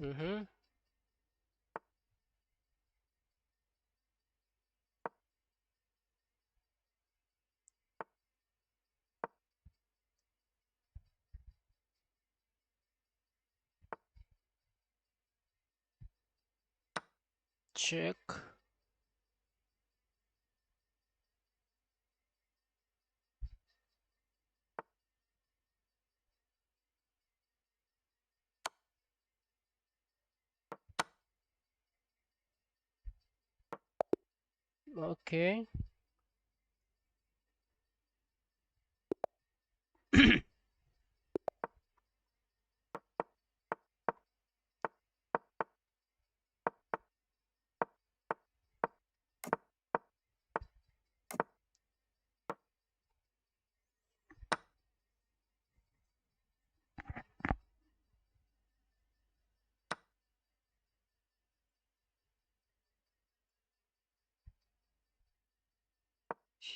Mm-hmm. Check. Okay.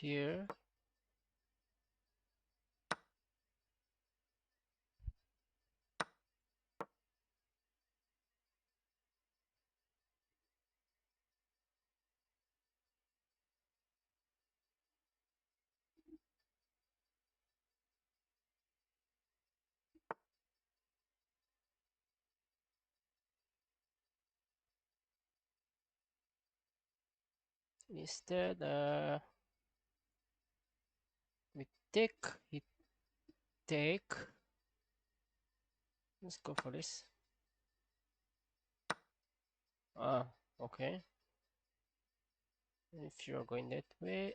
Here. Instead, we take it. Take. Let's go for this. Ah, okay. If you're going that way,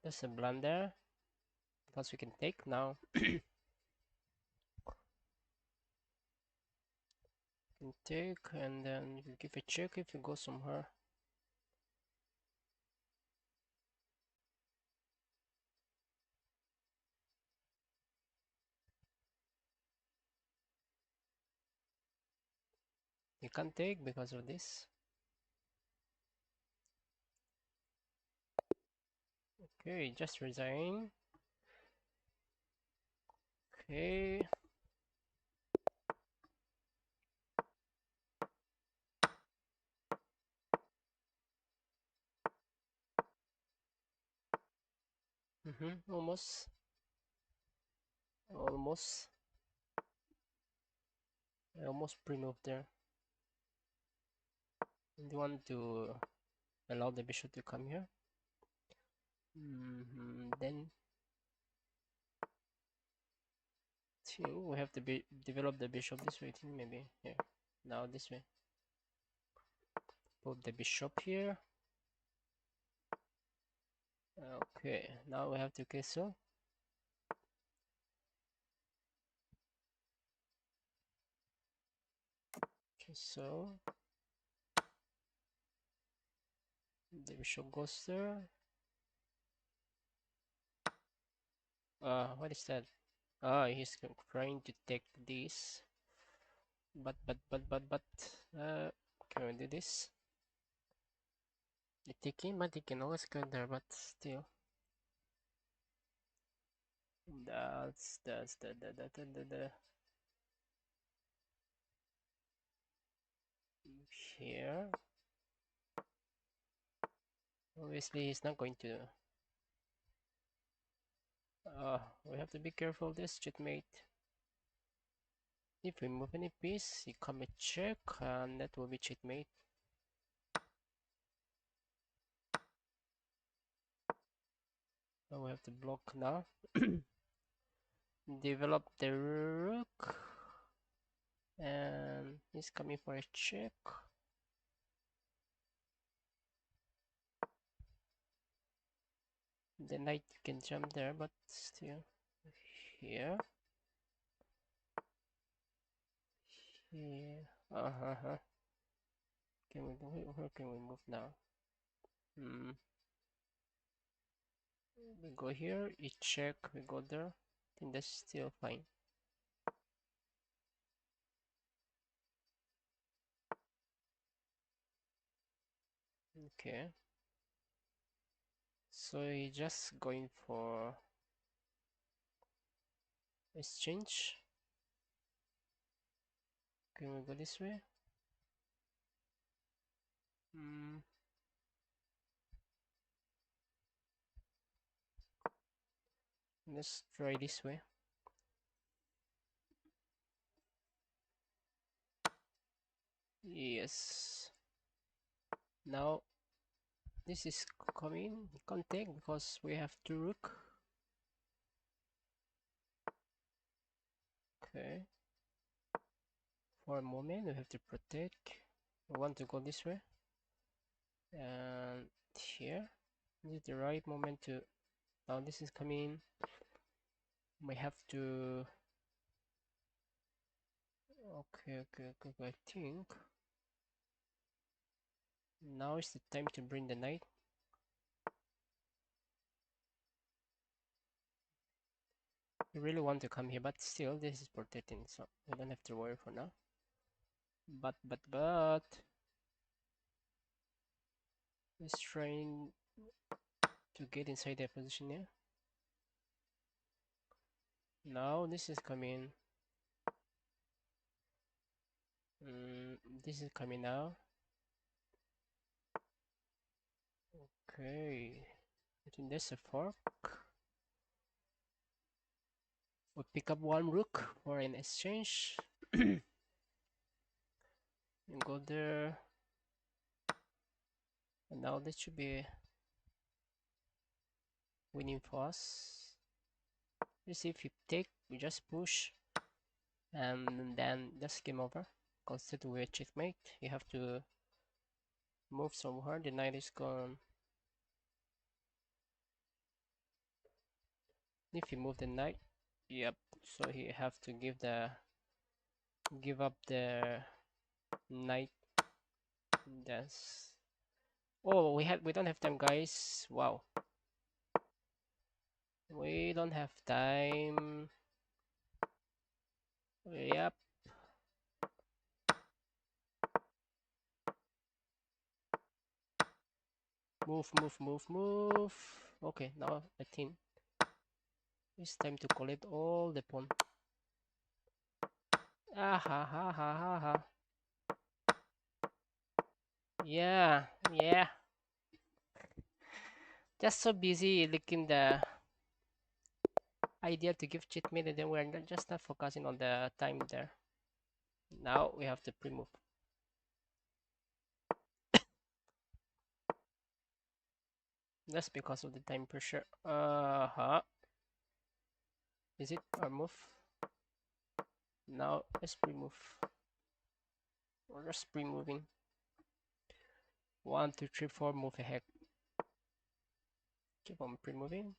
there's a blunder because we can take now. Can take and then you give a check if you go somewhere. You can't take because of this. Okay, just resign. Okay. Almost. Almost. I almost pre-moved there. Do you want to allow the bishop to come here? Then we have to develop the bishop this way, maybe here. Now this way. Put the bishop here. Okay, now we have to castle. So the bishop goes there. What is that? He's trying to take this. But, can we do this? The taking, but he can always go there, but still. That's the here. Obviously, he's not going to. We have to be careful this checkmate. If we move any piece, he come a check, and that will be checkmate. So we have to block now. Develop the rook, and he's coming for a check. The knight can jump there, but still here. Here. Can we go? Where can we move now? We go here. You check. We go there. I think that's still fine. Okay. So he just going for exchange. Can we go this way? Let's try this way. Yes. Now this is coming. We can't take because we have two rook. Okay. For a moment, we have to protect. We want to go this way. And here. This is the right moment to. Now this is coming. We have to. Okay. I think now is the time to bring the knight. We really want to come here, but still this is protecting, so we don't have to worry for now. But let's trying to get inside their position here. Now this is coming. This is coming now. Okay, I think there's a fork. We pick up one rook for an exchange. And go there. And now this should be winning for us. Let's see if we take, we just push. And then that's game over. Consider we a checkmate. You have to move somewhere. The knight is gone. If you move the knight, yep. So you have to give up the knight. That's. Oh, we don't have time, guys. Wow. We don't have time. Yep. Move. Okay, now I think it's time to collect all the pawn. Ah ha ha ha ha ha. Yeah. Just so busy looking the idea to give checkmate, and then we're just not focusing on the time there. Now we have to pre-move. That's because of the time pressure. Is it our move? Now let's pre-move. We're just pre-moving. 1, 2, 3, 4, move ahead. Keep on pre-moving.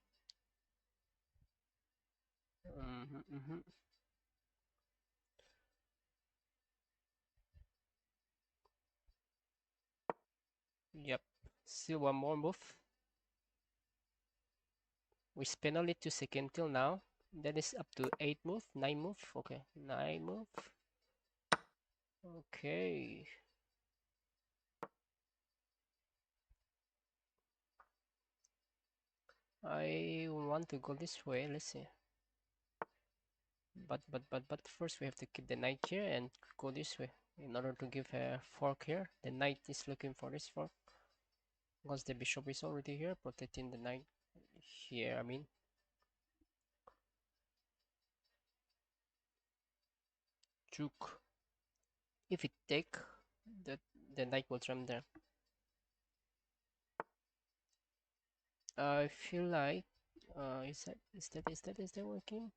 Yep. Still one more move. We spend only 2 seconds till now. That is up to 8 move, 9 move. Okay, 9 move. Okay. I want to go this way. Let's see. But first we have to keep the knight here and go this way in order to give a fork here. The knight is looking for this fork because the bishop is already here protecting the knight here. I mean, chook. If it take, the knight will jump there. I feel like is that working?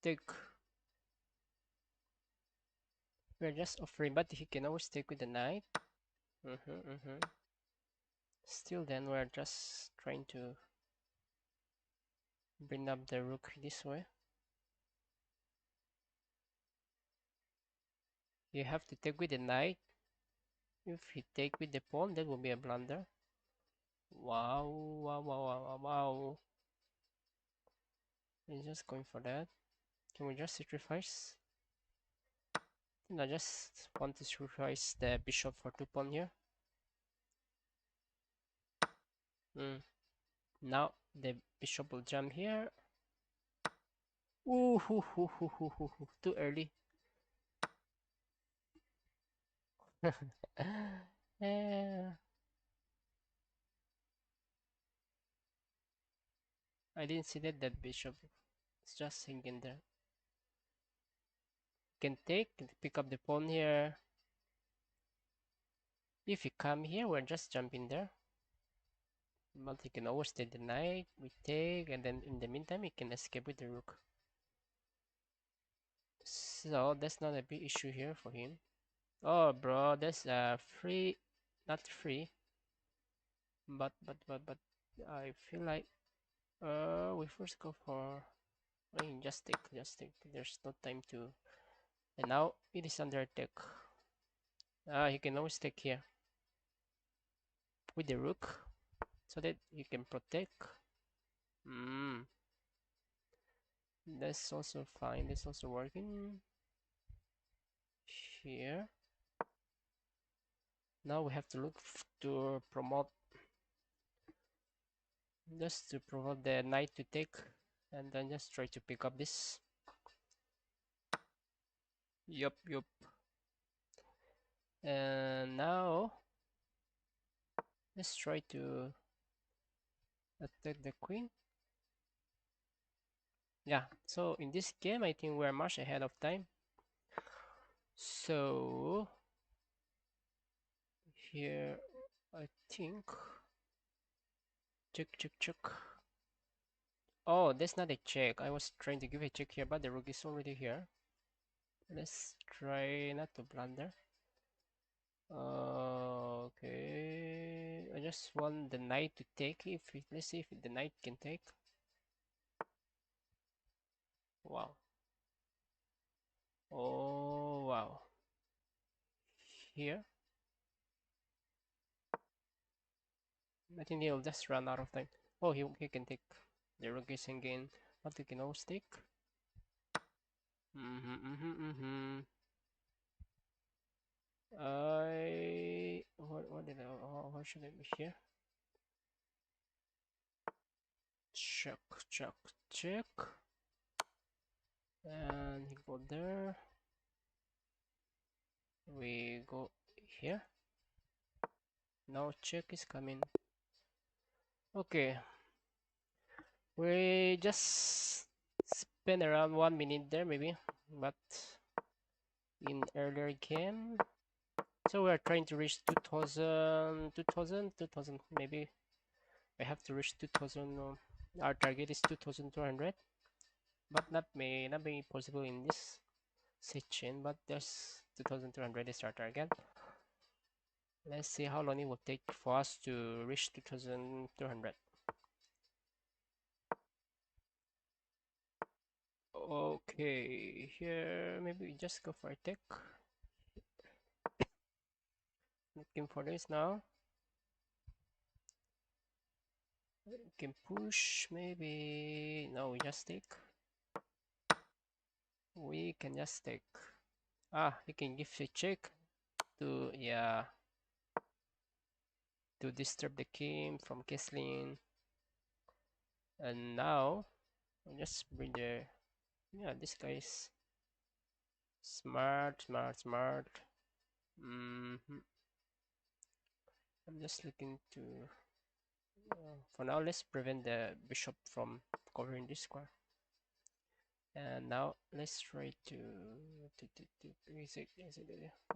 Take. We're just offering, but he can always take with the knight. Still, then we're just trying to bring up the rook this way. You have to take with the knight. If he take with the pawn, that will be a blunder. Wow, wow, wow, wow, wow, wow. He's just going for that. Can we just sacrifice? I just want to sacrifice the bishop for 2 pawn here. Now the bishop will jump here. Ooh, too early. Yeah. I didn't see that bishop is just hanging there. Can take, pick up the pawn here. If you come here, we're just jumping there. But he can always take the knight, we take, and then in the meantime, he can escape with the rook. So that's not a big issue here for him. Oh, bro, that's free, not free. But I feel like we first go for. I mean, just take, just take. There's no time to. And now it is under attack. He can always take here with the rook, so that you can protect. That's also fine. That's also working. Here. Now we have to look to promote, just to promote the knight to take, and then just try to pick up this. Yup. And now let's try to attack the queen. Yeah, so in this game I think we're much ahead of time. So here I think check. Oh, that's not a check. I was trying to give a check here, but the rook is already here. Let's try not to blunder. Okay, I just want the knight to take. Let's see if the knight can take. Wow. Oh wow. Here, I think he'll just run out of time. Oh, he can take. The rook is again, but he can always take. What did I? How should I be here? Check. And he go there. We go here. Now check is coming. Okay. We just spent around 1 minute there maybe, but in earlier game. So we are trying to reach 2000 maybe. I have to reach 2000. Our target is 2200, but may not be possible in this session. But there's 2200 is our target. Let's see how long it will take for us to reach 2200. Okay, here maybe we just go for a tick. Looking for this now. We can push maybe. No, we just take. We can just take. Ah, you can give a check to, yeah, to disturb the king from castling. And now I'll just bring the, yeah, this guy is smart, smart, smart. I'm just looking to, for now, let's prevent the bishop from covering this square. And now let's try to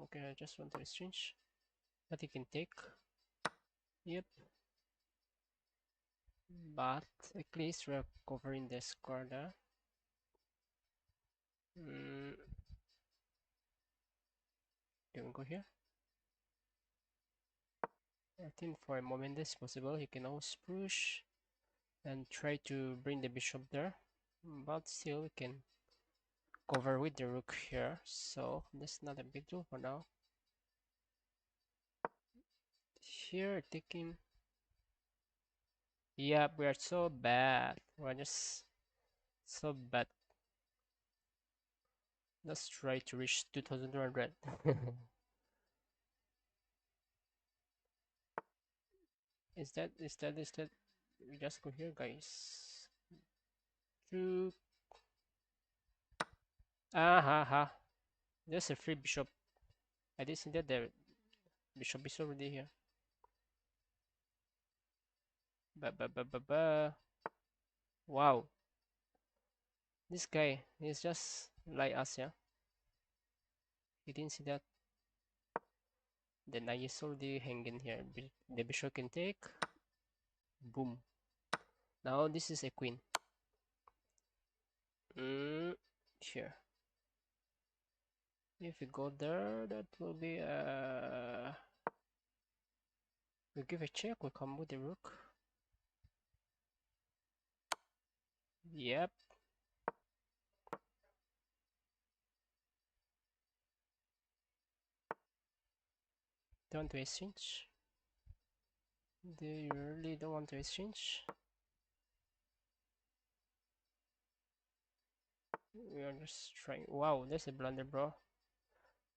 okay, I just want to exchange, but you can take. Yep, but at least we're covering the square there. Can we go here? I think for a moment that's possible. You can always push and try to bring the bishop there, but still we can cover with the rook here, so that's not a big deal for now. Here taking, yeah, we are so bad, we're just so bad. Let's try to reach 2200. Is that we just go here, guys. Rook. Ah ha ha, there's a free bishop. I didn't see that the bishop is already here. Ba. Wow, this guy is just like us, yeah. You didn't see that. The knight is already hanging here. The bishop can take. Boom. Now this is a queen. Here. If we go there, that will be we give a check. We come with the rook. Yep. Don't want to exchange. Do you really don't want to exchange? We are just trying. Wow, that's a blunder, bro.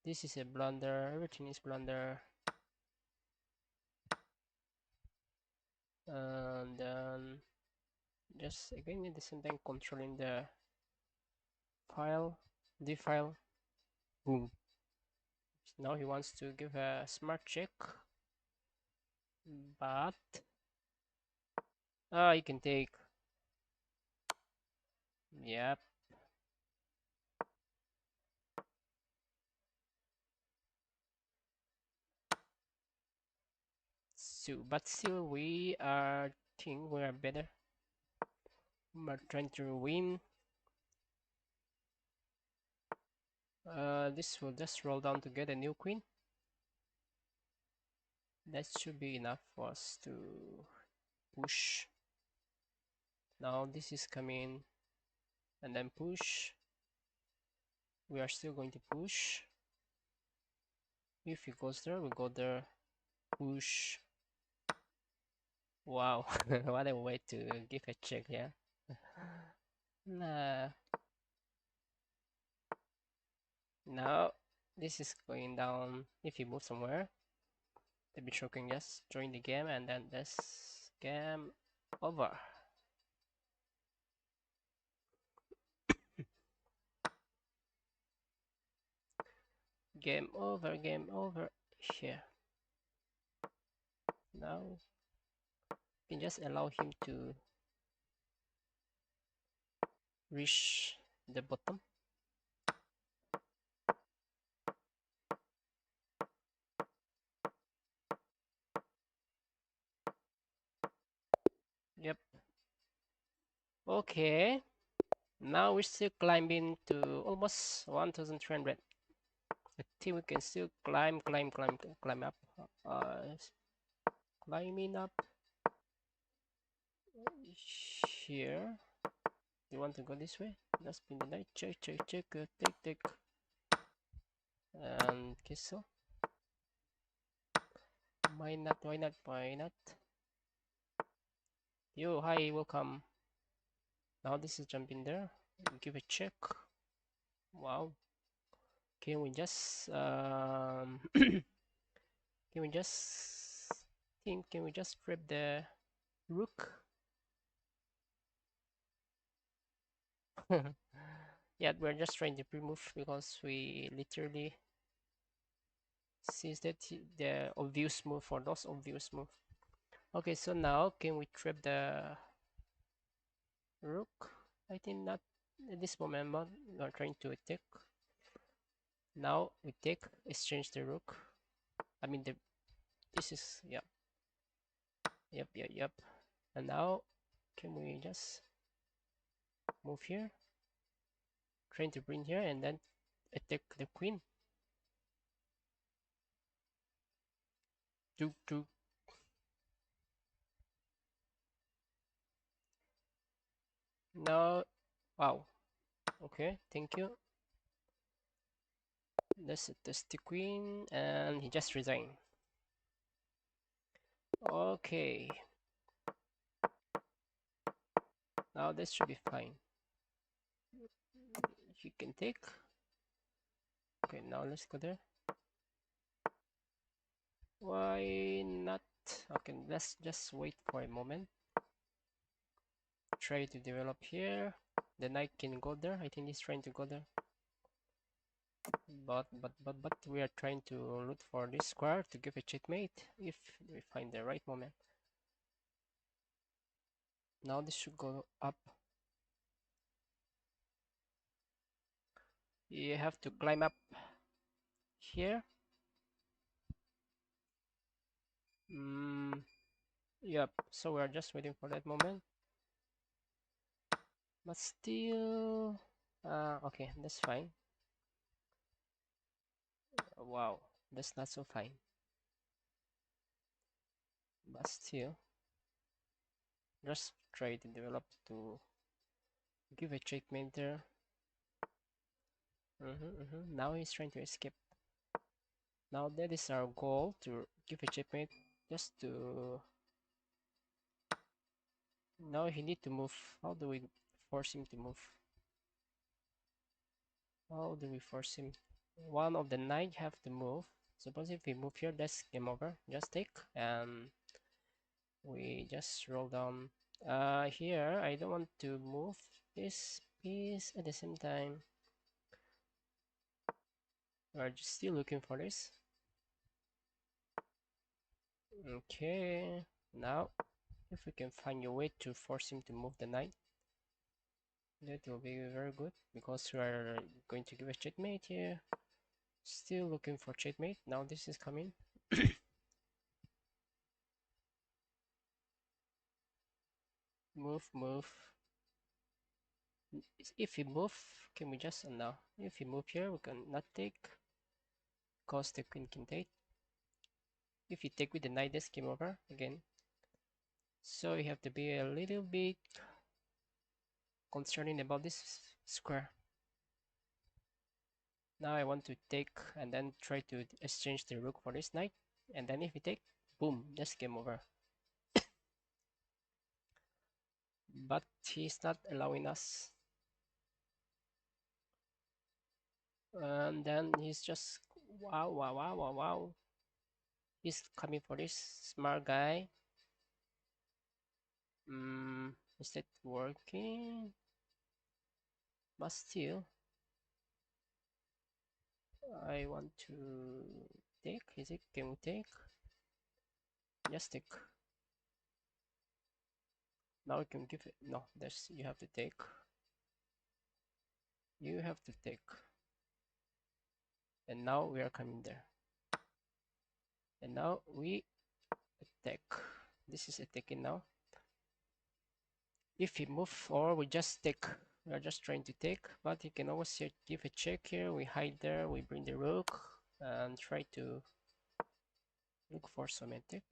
This is a blunder. Everything is blunder. And then just again at the same time controlling the file, the file. Boom. Now he wants to give a smart check, but you can take. Yep. So, but still, we are think we are better. We're trying to win. This will just roll down to get a new queen. That should be enough for us to push. Now this is coming, and then push. We are still going to push. If he goes there, we go there. Push. Wow, what a way to give a check, yeah. Nah. Now this is going down. If he moves somewhere, the bishop can just join the game, and then this game over. Game over here. Now you can just allow him to reach the bottom. Yep. Okay. Now we're still climbing to almost 1300. I think we can still climb up. climbing up here. You want to go this way? Just spin the knight. Check, check, check. Take. And castle. Why not? Why not? Why not? Yo, hi, welcome. Now this is jump in there. Give a check. Wow. Can we just can we just think? Can we just grab the rook? Yeah, we're just trying to pre-move because we literally sees that the obvious move for those obvious move. Okay, so now can we trap the rook? I think not at this moment, but we are trying to attack. Now we take, exchange the rook. I mean this is yep. And now can we just move here? Trying to bring here and then attack the queen. Two. Now, wow. Okay, thank you. That's the queen, and he just resigned. Okay, now this should be fine. He can take. Okay, now let's go there. Why not? Okay, let's just wait for a moment. Try to develop here. The knight can go there. I think he's trying to go there. But we are trying to loot for this square to give a checkmate if we find the right moment. Now this should go up. You have to climb up here. Yep, so we're just waiting for that moment. But still, okay, that's fine. Wow, that's not so fine. But still, just try to develop to give a checkmate there. Now he's trying to escape. Now that is our goal, to give a checkmate, just to... Now he need to move. How do we force him to move? How do we force him? One of the knight have to move. Suppose if we move here, that's game over. Just take, and we just roll down. Here I don't want to move this piece at the same time. We're just still looking for this. Okay, now if we can find a way to force him to move the knight, that will be very good, because we are going to give a checkmate here. Still looking for checkmate. Now this is coming. Move. If we move, can we just no? If we move here, we can not take, cause the queen can take. If you take with the knight, this game over again. So you have to be a little bit concerning about this square. Now I want to take and then try to exchange the rook for this knight, and then if we take, boom, that's game over. But he's not allowing us. And then he's just wow. He's coming for this smart guy. Is that working? But still, I want to take. Is it? Can we take? Just take. Now we can give it. No, there's. You have to take. You have to take. And now we are coming there. And now we attack. This is attacking now. If he move, or we just take. We are just trying to take, but you can always give a check here. We hide there. We bring the rook and try to Look for Somatic.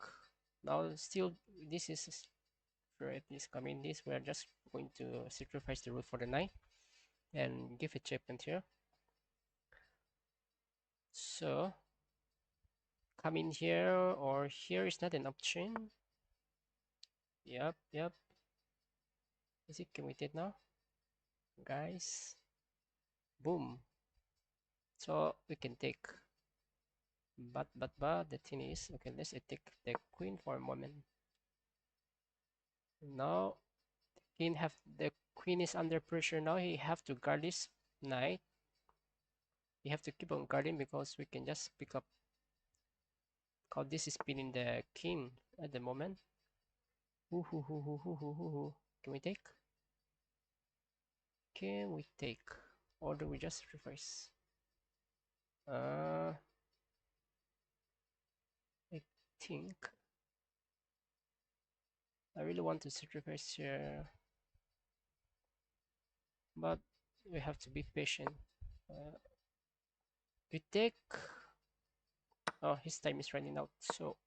Now still this is threat is coming this. We are just going to sacrifice the rook for the knight and give a checkmate here. So come in here or here is not an option. Yep, yep. Is it committed now? Guys. Boom. So we can take. But the thing is, okay, let's take the queen for a moment. Now the queen is under pressure now. He have to guard this knight. You have to keep on guarding because we can just pick up because this is pinning the king at the moment. Can we take? Can we take? Or do we just reverse? I think I really want to sacrifice here, but we have to be patient. We take. Oh, his time is running out, so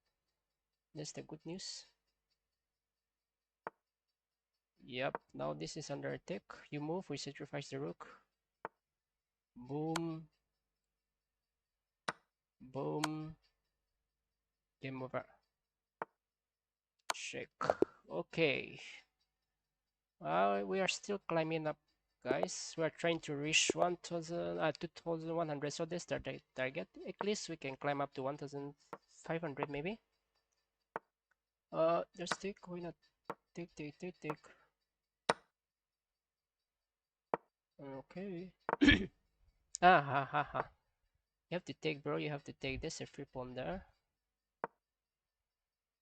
that's the good news. Yep, now this is under attack. You move, we sacrifice the rook. Boom. Boom. Game over. Check. Okay. We are still climbing up, guys. We are trying to reach 2,100. So that's the target. At least we can climb up to 1,500 maybe. Just take. Why not? Take. Okay. Ha. You have to take, bro. You have to take this. A free pawn there.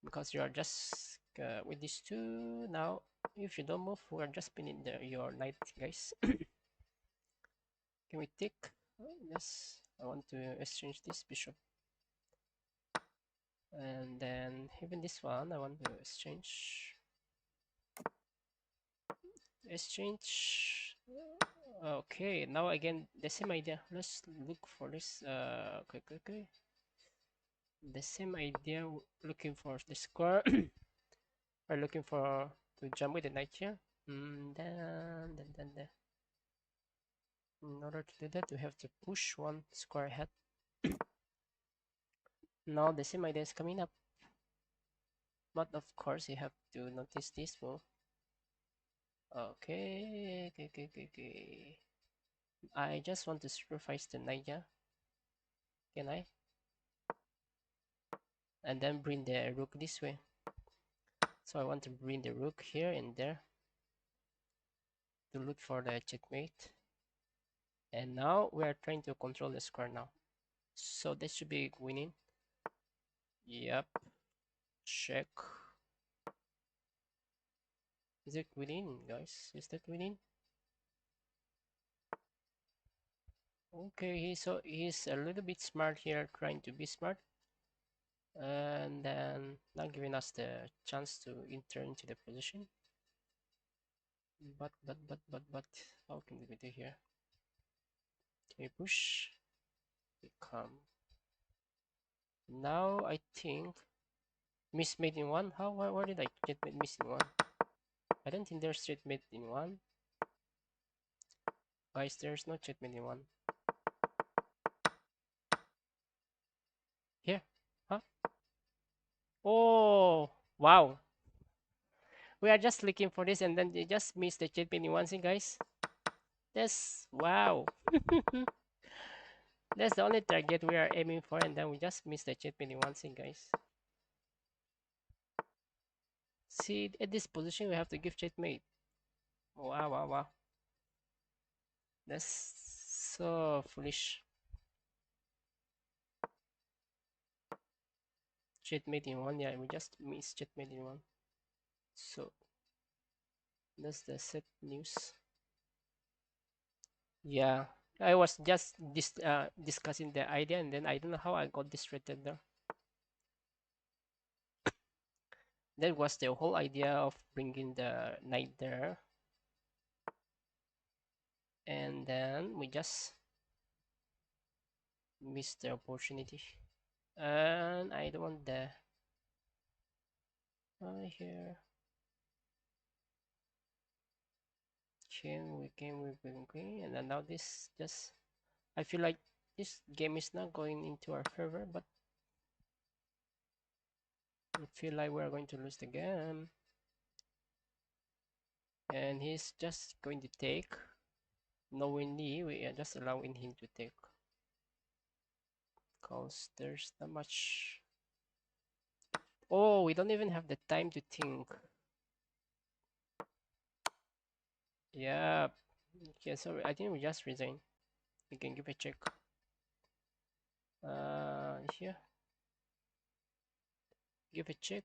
Because you are just with these two now. If you don't move, we are just pinning your knight, guys. Can we take? Yes, I want to exchange this bishop. And then even this one, I want to exchange. Exchange. Okay, now again, the same idea. Let's look for this. Okay. The same idea, looking for the square. We're looking for to jump with the knight here. Then. In order to do that, we have to push one square ahead. Now the same idea is coming up. But of course, you have to notice this move. Okay. I just want to sacrifice the knight, yeah? Can I? And then bring the rook this way. So I want to bring the rook here and there to look for the checkmate. And now we are trying to control the square now. So this should be winning. Yep. Check. Is it winning, guys? Is that winning? Okay, he's a little bit smart here, trying to be smart, and then not giving us the chance to enter into the position. But how can we do here? Can we push? We come. Now I think miss mate in one. Where did I get miss in one? I don't think there's checkmate in one. Guys, there's no checkmate in one. Here? Huh? Oh wow. We are just looking for this and then they just miss the checkmate in one thing, guys. That's wow. That's the only target we are aiming for, and then we just missed the checkmate in one thing, guys. See, at this position, we have to give checkmate. Wow. That's so foolish. Checkmate in one, yeah, we just missed checkmate in one. So, that's the set news. Yeah, I was just discussing the idea, and then I don't know how I got distracted there. That was the whole idea of bringing the knight there. And then we just missed the opportunity. And I don't want the here. Chain, we came with queen, and then now this just, I feel like this game is not going into our favor, but I feel like we're going to lose the game. And he's just going to take. Knowingly, we are just allowing him to take. Because there's not much. Oh, we don't even have the time to think. Yeah. Okay, so I think we just resign. We can give a check. Here. Give a check.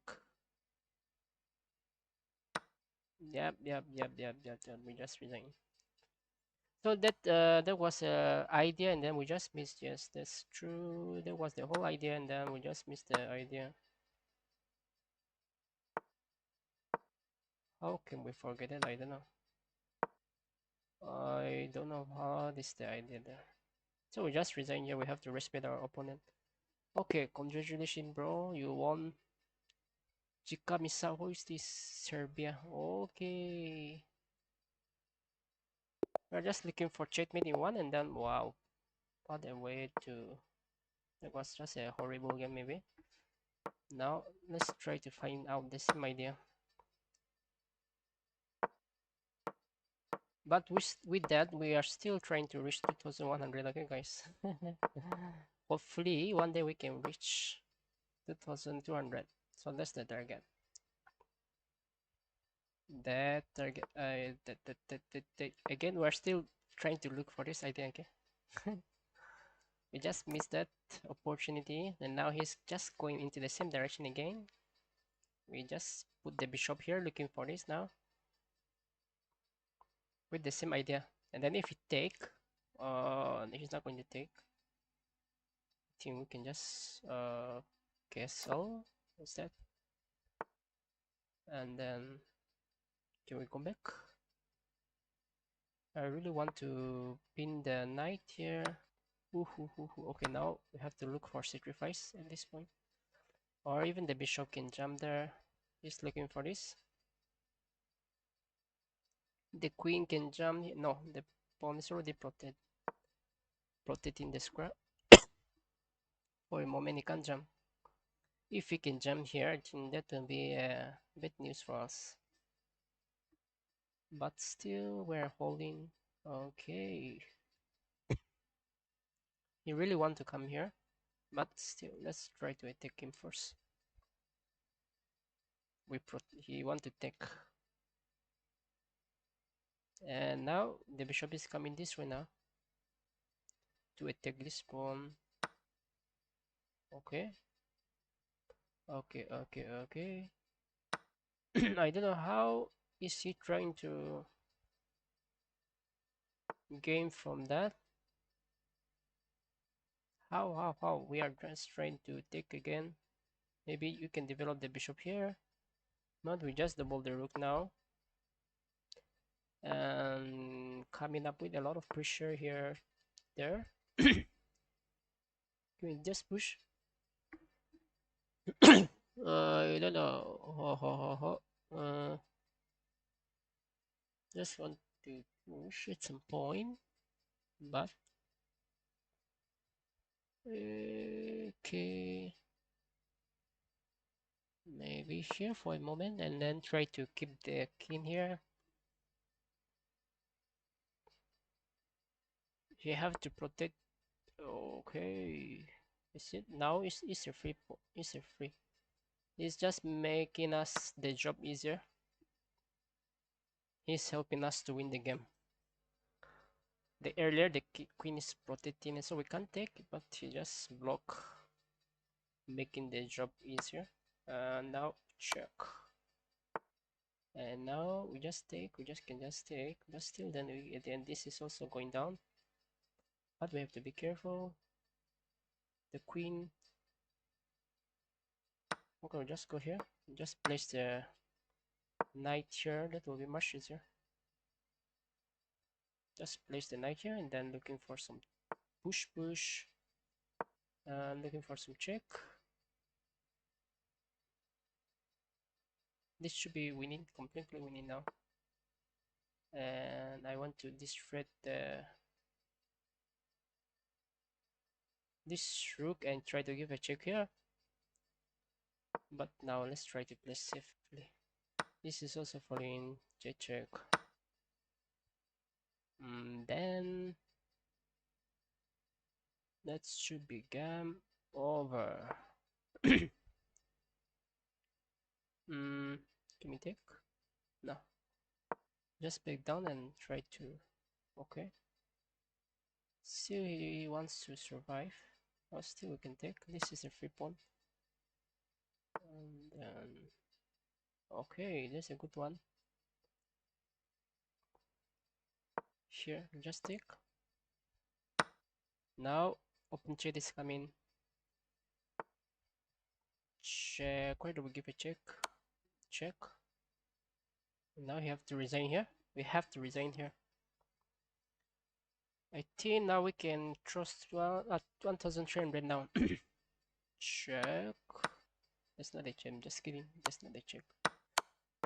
Yep. We just resign. So that was a idea, and then we just missed. Yes, that's true. That was the whole idea, and then we just missed the idea. How can we forget it? I don't know. I don't know how this the idea there. So we just resign here. We have to respect our opponent. Okay, congratulations, bro. You won. Chika Misa, who is this? Serbia. Okay. We're just looking for checkmate in one, and then wow, what a way to. That was just a horrible game, maybe. Now let's try to find out the same idea. But with that, we are still trying to reach 2100. Okay, guys. Hopefully, one day we can reach 2200. So that's the target. That target. Again, we're still trying to look for this idea. Okay. We just missed that opportunity, and now he's just going into the same direction again. We just put the bishop here, looking for this now with the same idea. And then if he take, he's not going to take. I think we can just castle instead, and then can we go back? I really want to pin the knight here. Okay, now we have to look for sacrifice at this point. Or even the bishop can jump there. Just looking for this. The queen can jump. No, the pawn is already protecting the square. For a moment, he can't jump. If he can jump here, I think that will be bad news for us. But still, we're holding. Okay. He really want to come here, but still, let's try to attack him first. He want to take, and now the bishop is coming this way now to attack this pawn. Okay. I don't know how is he trying to gain from that. How we are just trying to take again. Maybe you can develop the bishop here. Not, we just double the rook now, and coming up with a lot of pressure here. There. Can we just push? I don't know. Just want to push at some point, but okay. Maybe here for a moment, and then try to keep the king here. You have to protect. Okay. Is it now? Is a free? Is a free? It's just making us the job easier. He's helping us to win the game. The earlier the queen is protecting it, so we can't take it, but he just block, making the job easier. Now check. And now we just take, we just can just take, but still then we, at the end this is also going down. But we have to be careful. The queen. Okay, we'll just go here. Just place the knight here. That will be much easier. Just place the knight here and then looking for some push. Looking for some check. This should be winning, completely winning now. And I want to disrupt this rook and try to give a check here. But now let's try to play safely. This is also following check. Then that should be game over. Can we take? No. Just back down and try to. Okay. Still he wants to survive. Oh, still we can take. This is a free pawn. And then. Okay, that's a good one. Here, just take. Now, open chat is coming. Check. Where do we give a check? Check. Now you have to resign here. We have to resign here. I think now we can trust at 1300 now. Check. That's not a check. I'm just kidding. That's not a check.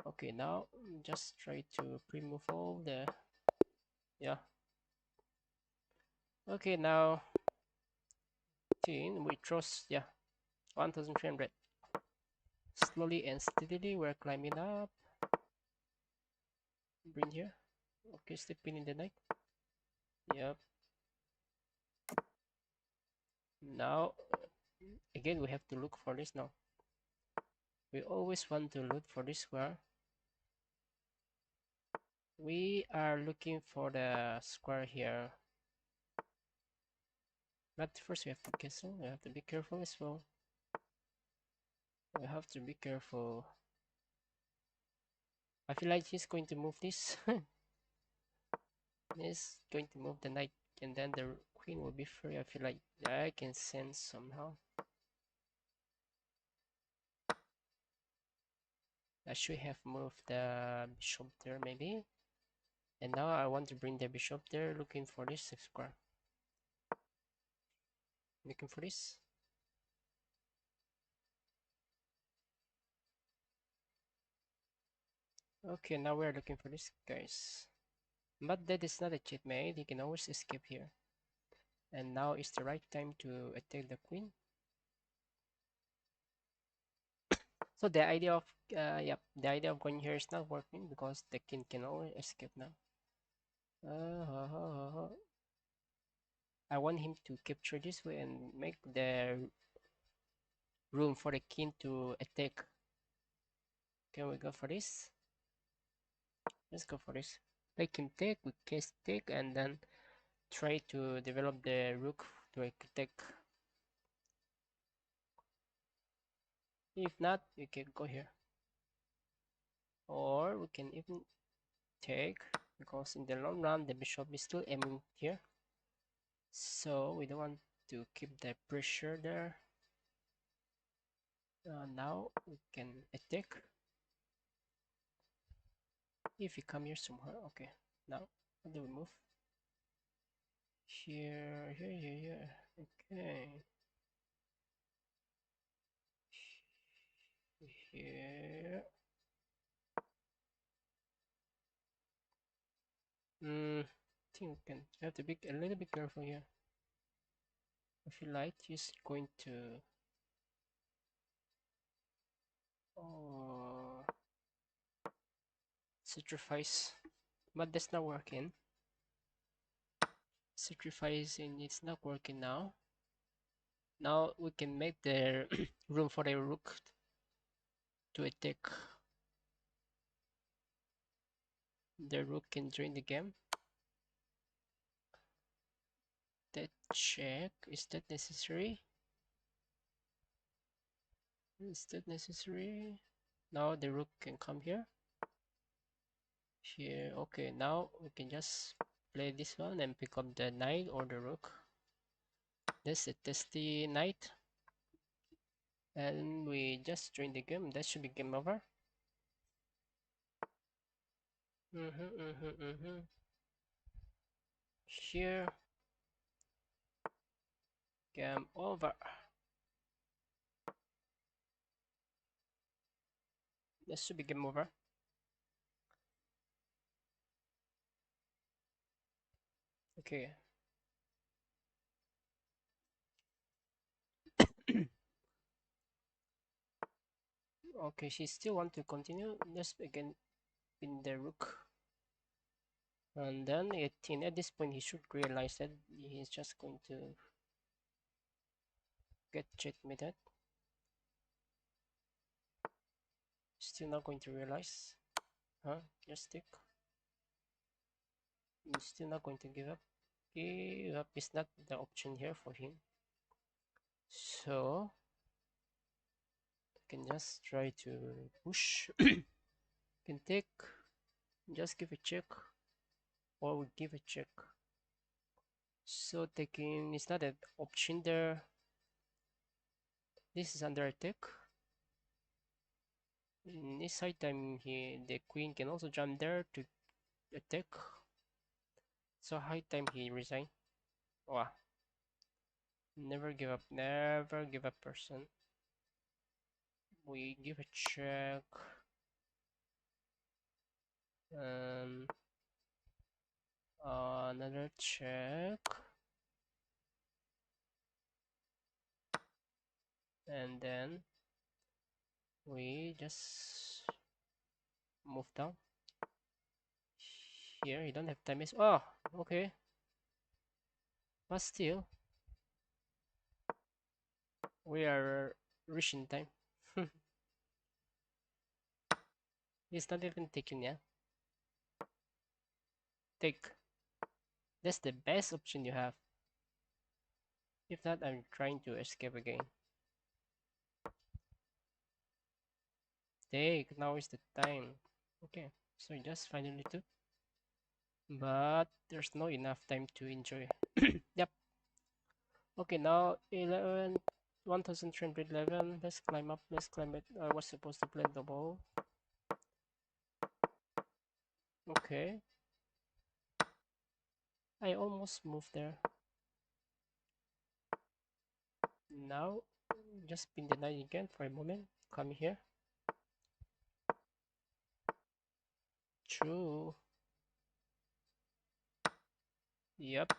Okay, now just try to pre-move all the. Yeah. Okay, now. We trust. Yeah. 1300. Slowly and steadily we're climbing up. Bring here. Okay, sleeping in the night. Yep. Now, again, we have to look for this now. We always want to look for this square. We are looking for the square here. But first we have to castle. We have to be careful as well. We have to be careful. I feel like he's going to move this. He's going to move the knight, and then the queen will be free. I feel like I can sense somehow. I should have moved the bishop there maybe. And now I want to bring the bishop there, looking for this square. Looking for this. Okay, now we're looking for this, guys. But that is not a checkmate. He can always escape here. And now is the right time to attack the queen. So the idea of the idea of going here is not working because the king can always escape now. I want him to capture this way and make the room for the king to attack. Can we go for this? Let's go for this. Let him take, we can take, and then try to develop the rook to attack. If not, we can go here. Or we can even take, because in the long run the bishop is still aiming here. So we don't want to keep the pressure there. Now we can attack. If we come here somewhere, okay. Now, how do we move? Here. Okay. Here. I think we can have to be a little bit careful here. I feel like he's going to sacrifice, but that's not working. Sacrificing, it's not working now. Now we can make the room for the rook to attack. The rook can join the game. That check, is that necessary? Is that necessary? Now the rook can come here. Here, okay, now we can just play this one and pick up the knight or the rook. That's a testy knight. And we just join the game. That should be game over. Here. Game over. This should be game over. Okay. Okay, she still want to continue. Let's again in the rook. And then 18. At this point, he should realize that he's just going to get checkmated. Still not going to realize. Huh? Just stick. He's still not going to give up. Give up is not the option here for him. So I can just try to push. Can take. Just give a check. Or we give a check. So taking is not an option there. This is under attack. In this side time, the queen can also jump there to attack. So high time he resign. Wow. Never give up. Never give up, person. We give a check. Um, another check. And then we just move down. Here, you don't have time. Oh, okay. But still, we are reaching time. It's not even taken yet. Take. That's the best option you have. If not, I'm trying to escape again. Take. Now is the time. Okay, so just finally two. But there's no enough time to enjoy. Yep. Okay, now 11, 1311. Let's climb up. Let's climb it. I was supposed to play the ball. Okay. I almost moved there. Now, just been denied again for a moment. Come here. True. Yep.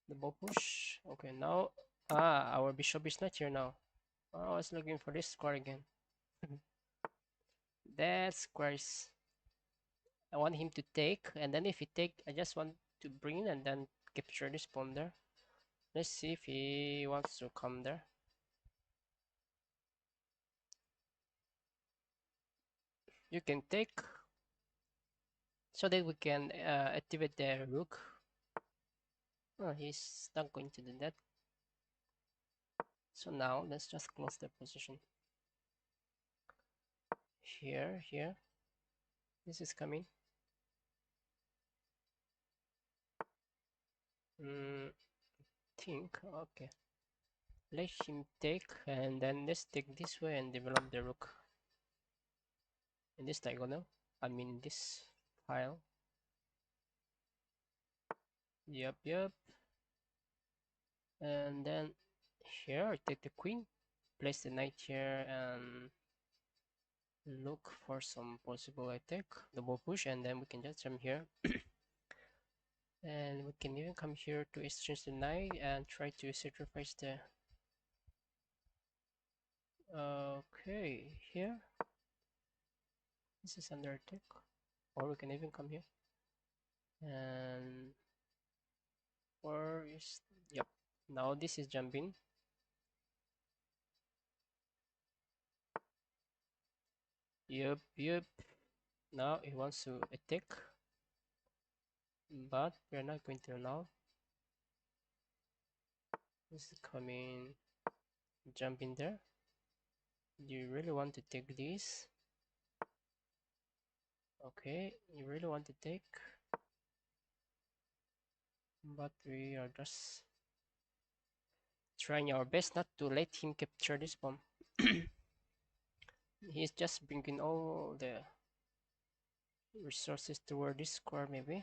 The ball push. Okay, now. Our bishop is not here now. I was looking for this square again. That squares. I want him to take, and then if he take, I just want to bring in and then capture this pawn there. Let's see if he wants to come there. You can take, so that we can activate the rook. Oh, he's not going to do that. So now let's just close the position. Here. This is coming. Think, okay. Let him take, and then let's take this way and develop the rook. In this diagonal, I mean this file. Yep. And then here, I take the queen, place the knight here, and look for some possible attack, double push, and then we can just jump here. And we can even come here to exchange the knight and try to sacrifice the... Okay, here. This is under attack. Or we can even come here. And... Or is... Yep. Now this is jumping. Yep. Now he wants to attack. But we're not going to now. This is coming. Jump in there. Do you really want to take this? Okay, you really want to take, but we are just trying our best not to let him capture this bomb. He's just bringing all the resources toward this square maybe.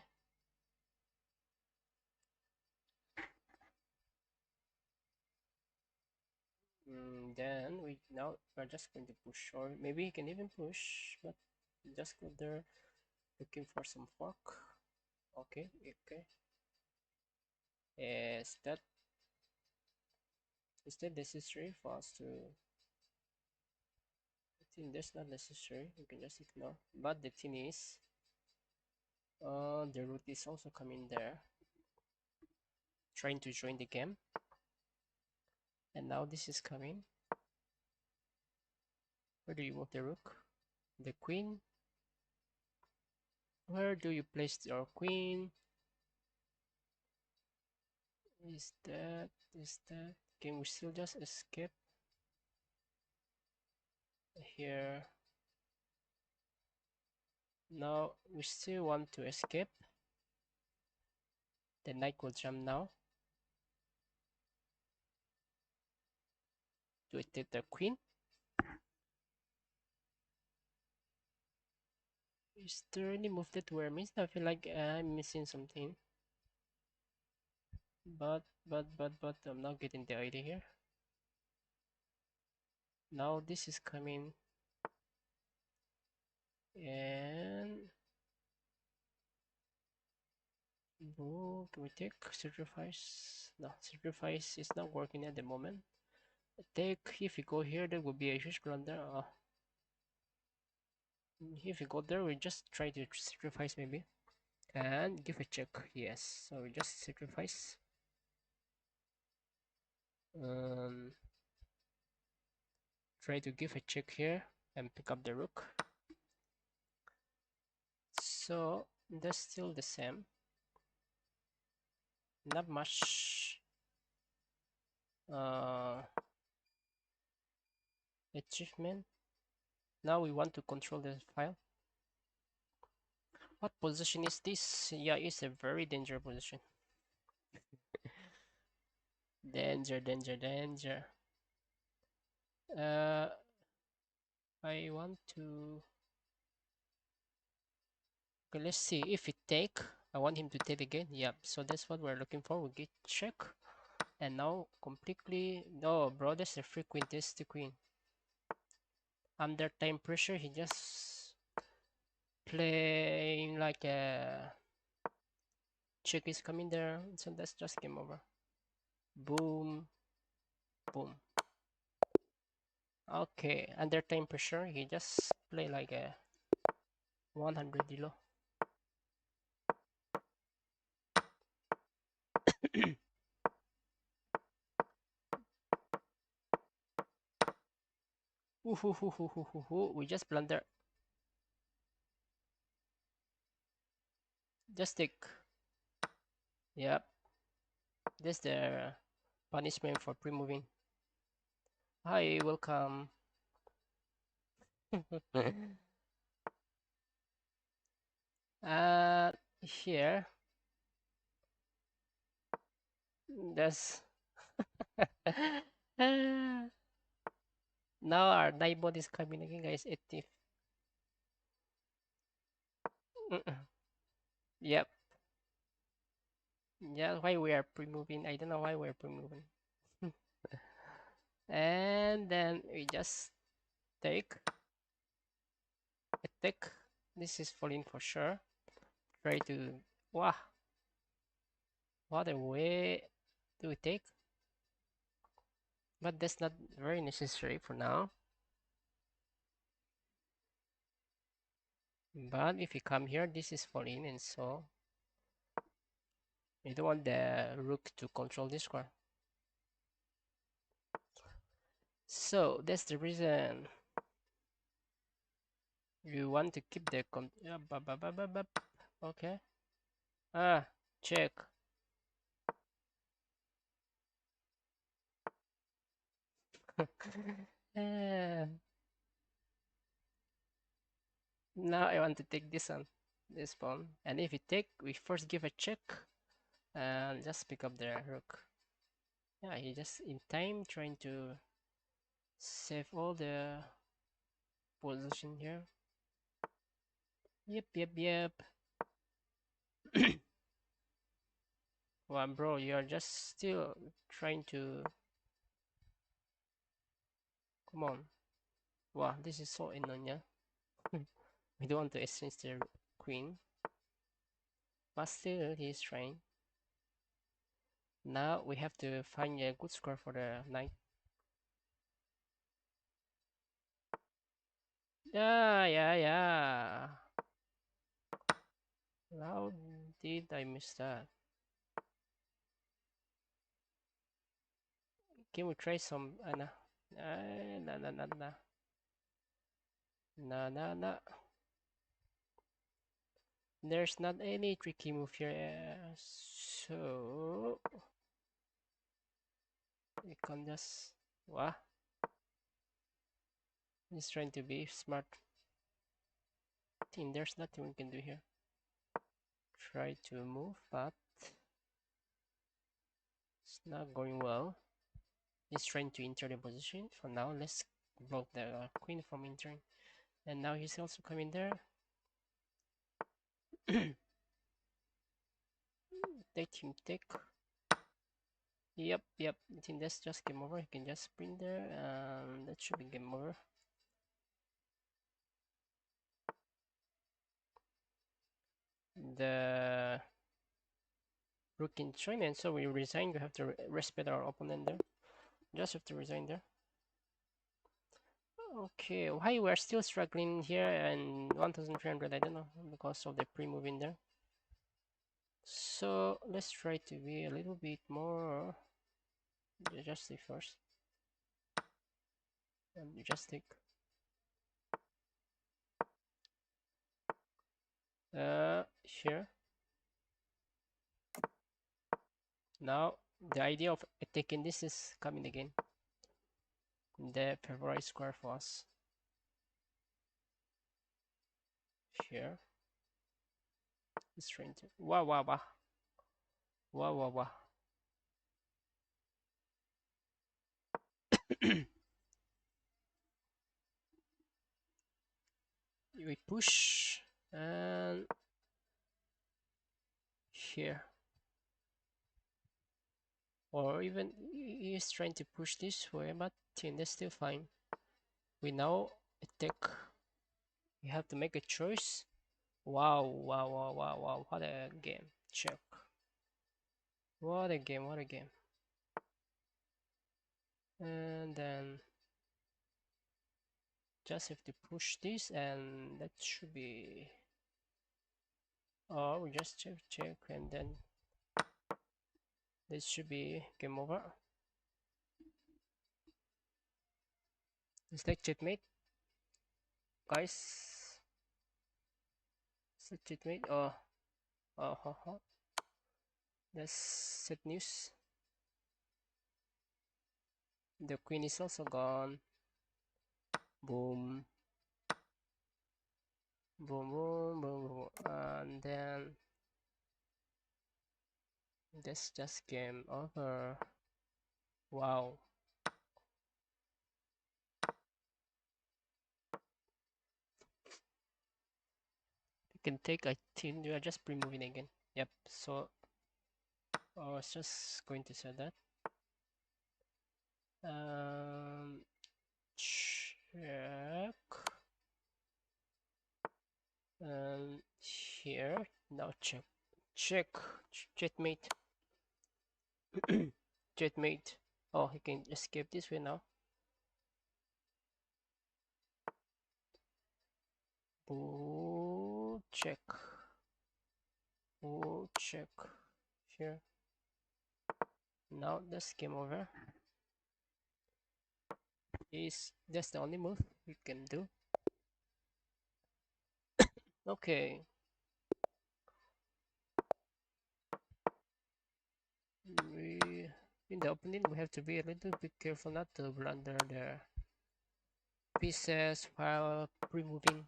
Then we're just going to push, or maybe he can even push, but just go there looking for some fork. Okay, okay. Is that necessary for us to? I think that's not necessary. We can just ignore. But the thing is, the root is also coming there, trying to join the game, and now this is coming. Where do you move the rook? The queen? Where do you place your queen? Is that? Is that? Can we still just escape here? Now we still want to escape. The knight will jump now. Do we take the queen? Is there any move that we're missing? I feel like I'm missing something. But I'm not getting the idea here. Now this is coming, and oh, can we take sacrifice? No, sacrifice is not working at the moment. Take, if we go here, that would be a huge blunder. If we go there, we just try to sacrifice maybe and give a check. Yes, so we just sacrifice. Um, Try to give a check here and pick up the rook. So that's still the same. Not much achievement. Now we want to control the file. What position is this? Yeah, it's a very dangerous position. Danger, danger, danger. I want to. Okay, let's see if it take. I want him to take again. Yep. So that's what we're looking for. We get check, and now completely. No, bro, that's the free queen. That's the queen. Under time pressure, he just playing like a check is coming there. So that's just game over. Boom, boom. Okay, under time pressure, he just play like a 100 elo. We just blunder. Just take. Yep. That's the punishment for pre-moving. Hi, welcome. uh, Here, that's now our night mode is coming again, guys. 80. Yep. Yeah, why we are pre-moving? I don't know why we're pre-moving. And then we just take a tick. This is falling for sure. Try to. Wow, what a way do we take? But that's not very necessary for now. But if you come here, this is falling, and so you don't want the rook to control this square. So that's the reason you want to keep the okay. Check. Now I want to take this one, this pawn, and if we take, we first give a check and just pick up the rook. Yeah, he just in time trying to save all the position here. Yep. Well, bro, you're just still trying to. Come on. Wow, this is so annoying. Yeah? We don't want to exchange the queen. But still, he's trying. Now we have to find a good score for the knight. Yeah. How did I miss that? Can we try some? Nah. Nah. Nah. There's not any tricky move here. So we can just. What? He's trying to be smart. I think there's nothing we can do here. Try to move, but it's not going well. He's trying to enter the position. For now, let's block the queen from entering. And now he's also coming there. Take him, take. Yep. I think that's just game over. He can just sprint there, and that should be game over. The rook in China, and so we resign. We have to respect our opponent there. Just have to resign there. Okay, why we're still struggling here and 1300, I don't know, because of the pre-move in there. So let's try to be a little bit more. Just take first. And just take. Here. Now the idea of taking this is coming again. The favorite square for us. Here. It's trying to. Wow. We push and here. Or even he's trying to push this way, but that's still fine. We now attack. We have to make a choice. Wow. What a game. Check. What a game. And then just have to push this, and that should be. Oh, we just check, and then this should be game over. It's like checkmate, guys. It's a checkmate. That's sad news. The queen is also gone. Boom. Boom. And then this just game over. Wow. You can take, I think we are just pre-moving again. Yep, so I was just going to say that. Check. Here. Now check. Checkmate. Checkmate. Oh, he can escape this way now. Oh, check. Here. Now that's game over. That's the only move we can do. Okay. In the opening we have to be a little bit careful not to blunder the pieces while pre-moving.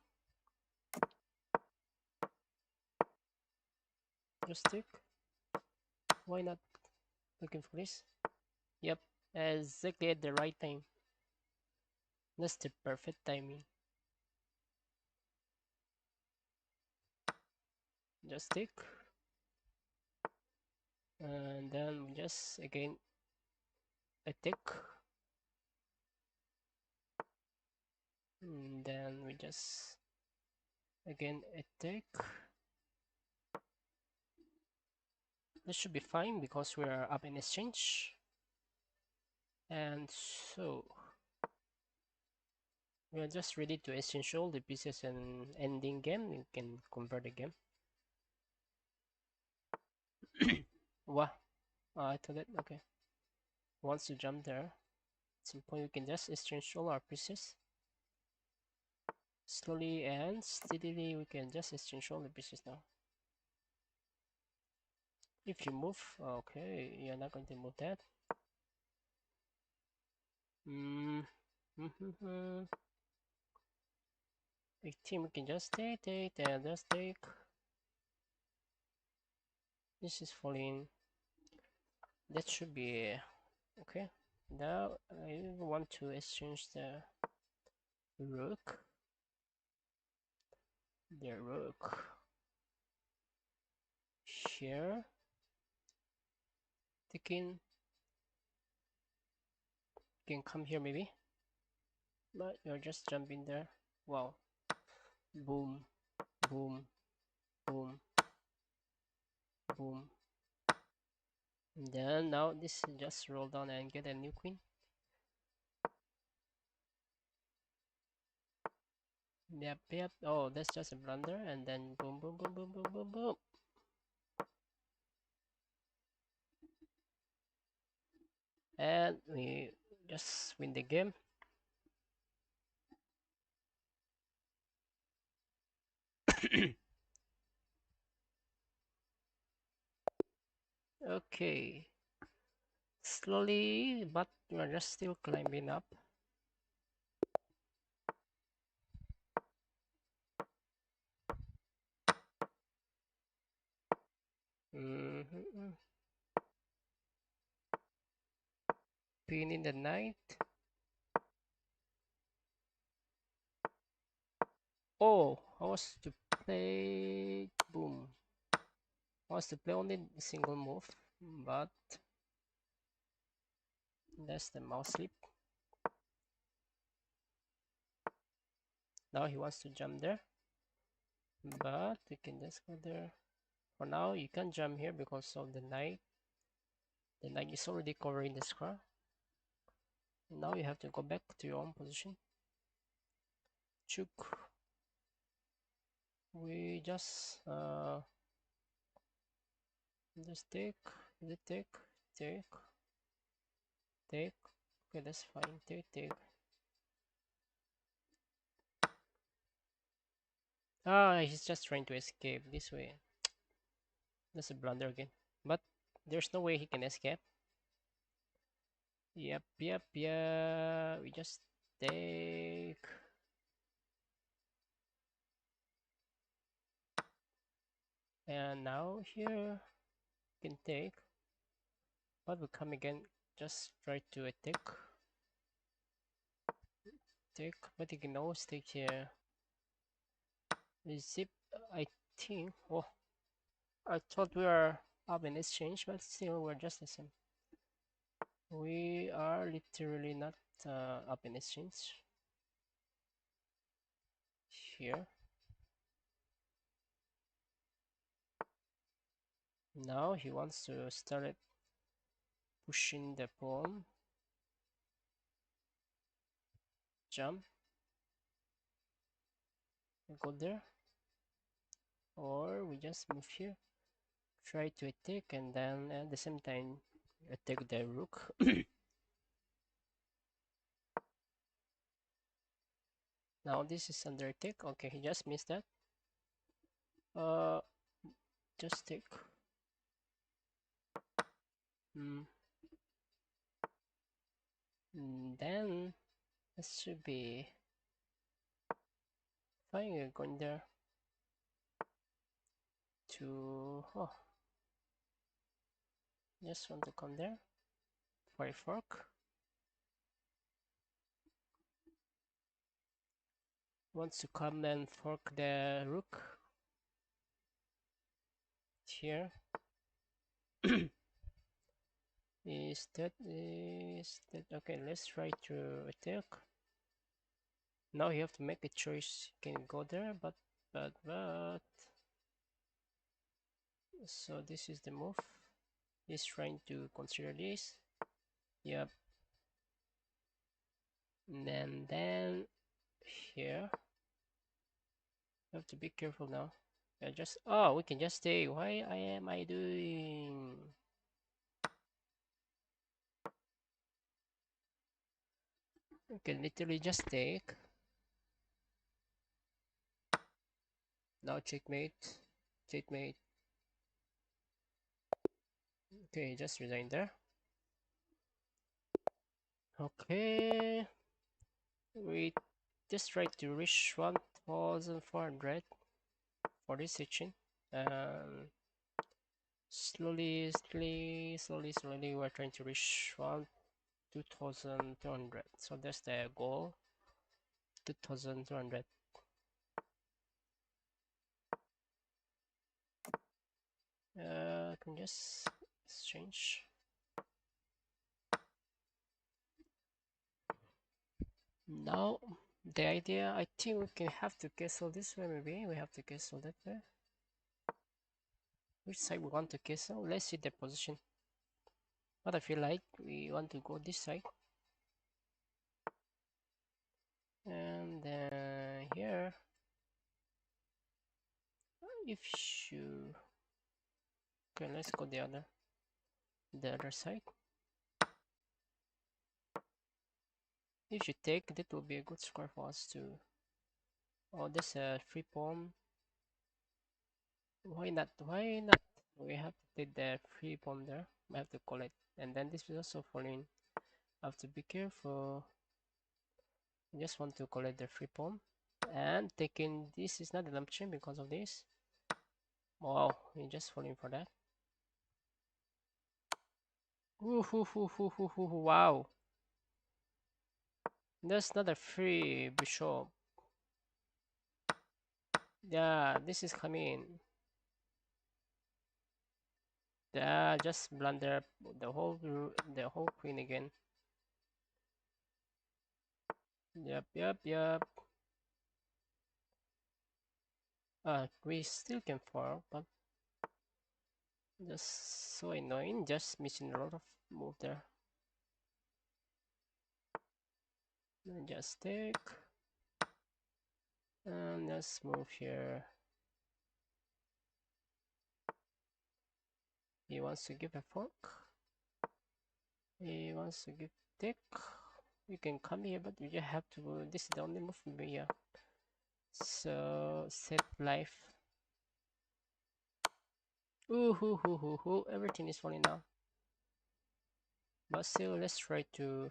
Just stick. Why not looking for this? Yep, exactly at the right time. That's the perfect timing. Just stick. And then just again attack. And then we just again attack. This should be fine because we are up in exchange. And so we are just ready to exchange all the pieces and ending game. You can convert the game. Wow, I thought that okay. Once you jump there, at some point we can just exchange all our pieces. Slowly and steadily we can just exchange all the pieces now. If you move, okay, you're not going to move that. Mm. 18 we can just take and just take. This is falling. That should be okay. Now I want to exchange the rook. The rook here. The king can come here maybe. But you're just jumping there. Wow. Boom. Boom. Boom. Boom. And then now this just roll down and get a new queen. Yep. Oh, that's just a blunder, and then boom, boom, boom, boom, boom, boom, boom. And we just win the game. Okay. Slowly, but we're just still climbing up. Queen in the night. Oh, I was to play. Boom. I was to play only a single move, but that's the mouse slip. Now he wants to jump there, but we can just go there. For now, you can't jump here because of the knight. The knight is already covering the square. Now you have to go back to your own position. Chook. We just take, take. Okay, that's fine. Take. Ah, he's just trying to escape this way. That's a blunder again. But there's no way he can escape. Yep. We just take. And now here you can take. But we come again. Just try to attack. Take. But you can always take here. Zip. I think. Oh, I thought we were up in exchange, but still we're just the same. We are literally not up in exchange. Here. Now he wants to start it pushing the pawn. Jump. Go there. Or we just move here. Try to attack and then at the same time attack the rook. Now this is under attack. Okay, he just missed that. Uh, just take. Then this should be fine. You're going there to just want to come there for a fork. Wants to come and fork the rook here. Is that okay? Let's try to attack. Now you have to make a choice. You can go there, but so this is the move. He's trying to consider this. Yep. And then here, you have to be careful now. We can just stay. Why am I doing? We can literally just take. Now checkmate. Checkmate. Okay, just resign there. Okay. We just try to reach 1400 for this section. Slowly, we're trying to reach 2200. So that's the goal. 2200. Can just exchange. Now, the idea, I think we can have to castle this way, maybe. We have to castle that way. Which side we want to castle? Let's see the position. But I feel like we want to go this side. And here, if you... Okay, let's go the other side. If you take, that will be a good score for us to... Oh, there's a free pawn. Why not? Why not? We have to take the free pawn there. We have to collect. And then this will also fall in. Have to be careful. I just want to collect the free pawn. And taking this is not an option because of this. Wow, we just falling for that. Wow. That's not a free bishop. Yeah, this is coming. Yeah, just blunder the whole queen again. Yep. We still can fall, but just so annoying. Just missing a lot of move there. And just take. And let's move here. He wants to give a fork. He wants to give take. You can come here, but you have to. This is the only move here. So set life. Everything is falling down. But still, let's try to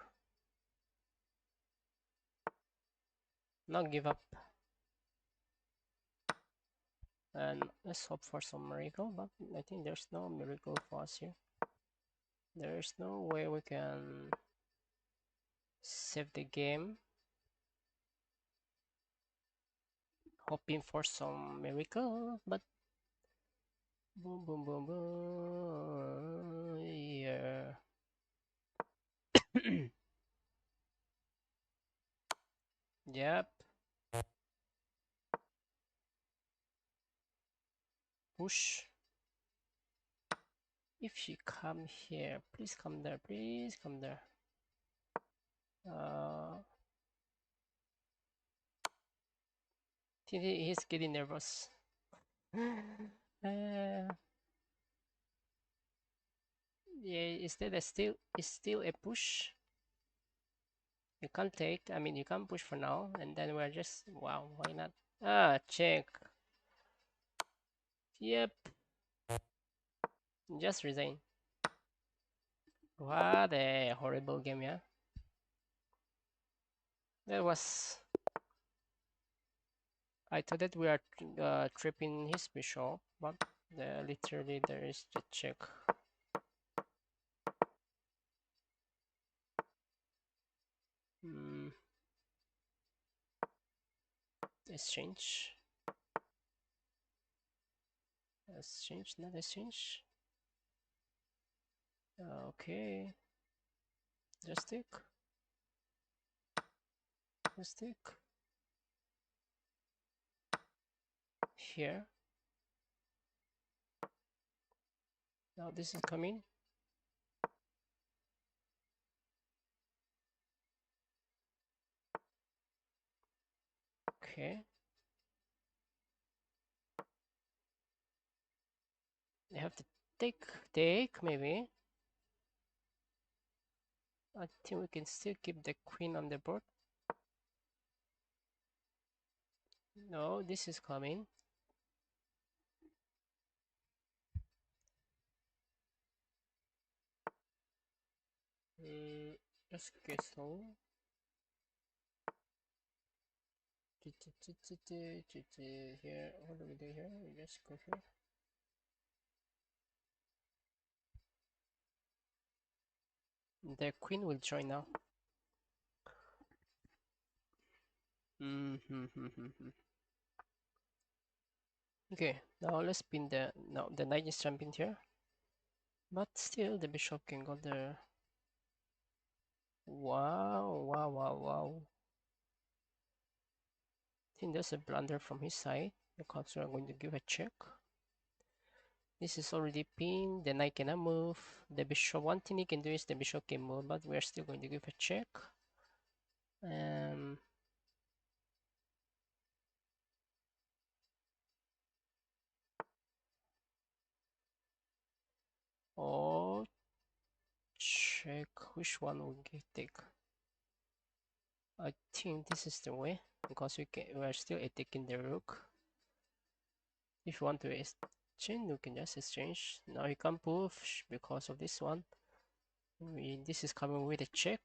not give up. And let's hope for some miracle, but I think there's no miracle for us here. There's no way we can save the game. Hoping for some miracle, but boom, yeah. Yep. Push. If she come here, please come there, please come there. He's getting nervous. Yeah, instead it's still a push. You can't take, I mean you can't push for now, and then we're just wow, why not? Check. Yep. Just resign. What a horrible game, yeah. That was I thought that we are tripping his bishop, but literally there is the check. Exchange. Exchange, not exchange. Okay. Just take. Just take. here. Now this is coming. Okay. They have to take maybe. I think we can still keep the queen on the board. No, this is coming. Mm, just castle. Here, what do we do here? We just go here. The queen will join now. Okay, now let's pin the no the knight is jumping here, but still the bishop can go there. Wow, wow, wow, wow. I think there's a blunder from his side. The council are going to give a check. This is already pinned. The knight cannot move. The bishop. One thing he can do is the bishop can move, but we are still going to give a check. Oh, check. Which one will we take? I think this is the way because we are still attacking the rook. If you want to exchange, you can just exchange. Now you can't push because of this one. This is coming with a check.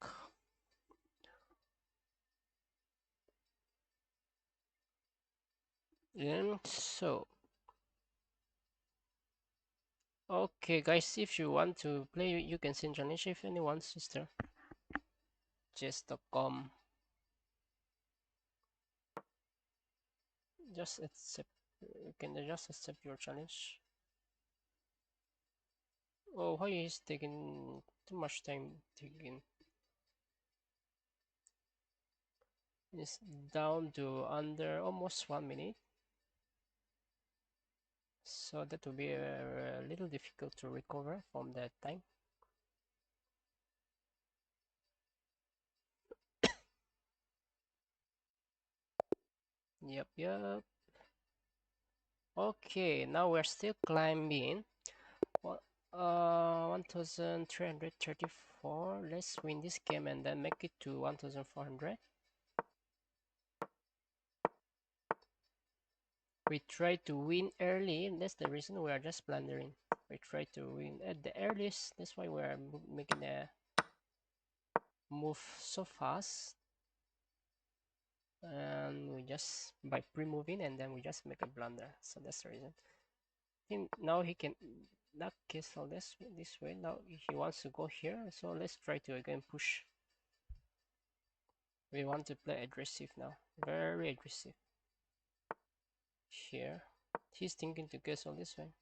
And so, okay, guys, if you want to play, you can send challenge if anyone, sister. Chess.com. Just accept. You can just accept your challenge. Oh, why is taking too much time taking? It's down to under almost 1 minute. So that will be a little difficult to recover from that time. Yep, yep. Okay, now we're still climbing. Well, 1334. Let's win this game and then make it to 1400. We try to win early, and that's the reason we are just blundering. We try to win at the earliest. That's why we are making a move so fast. And we just by pre-moving and then we just make a blunder. So that's the reason. I think now he can not castle this way. Now he wants to go here. So let's try to again push. We want to play aggressive now. Very aggressive. Here. He's thinking to castle this way.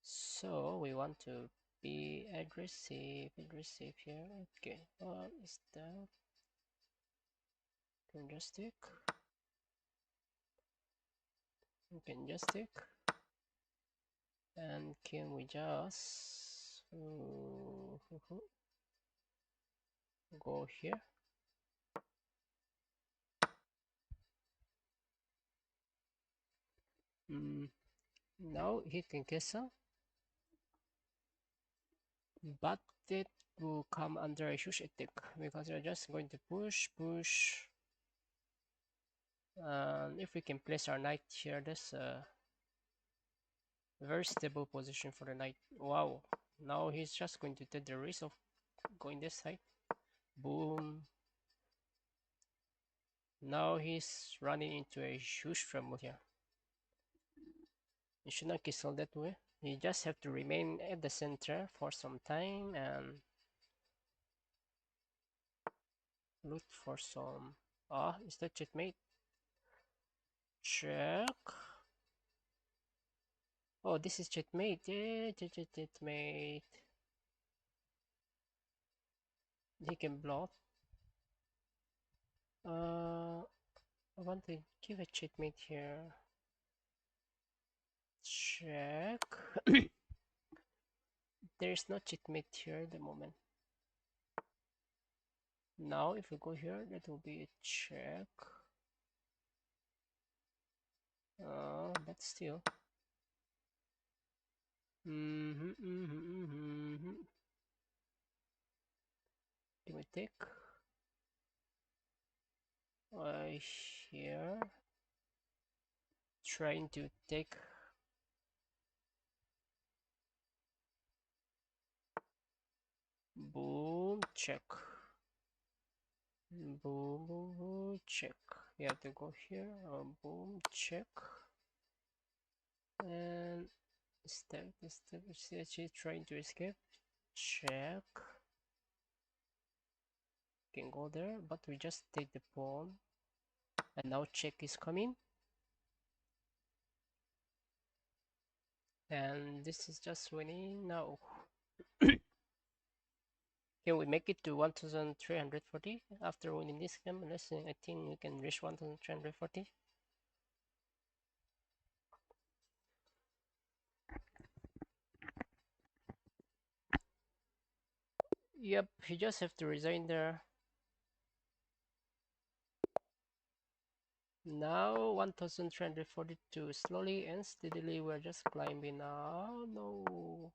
So we want to be aggressive here. Okay. What is that? Can just take. We can just take. And can we just go here? Now he can castle, but it will come under a huge attack because you're just going to push. If we can place our knight here, that's a very stable position for the knight. Wow! Now he's just going to take the risk of going this side. Boom! Now he's running into a huge trouble here. You should not castle that way. You just have to remain at the center for some time and look for some. Ah, is that checkmate? Check. Oh, this is checkmate. Yeah, checkmate. He can block. I want to give a checkmate here. check. There is no checkmate here at the moment. Now if we go here, that will be a check. But still. Can we take here? Trying to take boom check. Boom, boom, boom, check. You have to go here. Boom, check. And step. See, she's trying to escape. Check. Can go there, but we just take the pawn. And now check is coming. And this is just winning now. Can we make it to 1340 after winning this game? Let's see, I think we can reach 1340. Yep, you just have to resign there. Now 1342. Slowly and steadily we're just climbing now. No,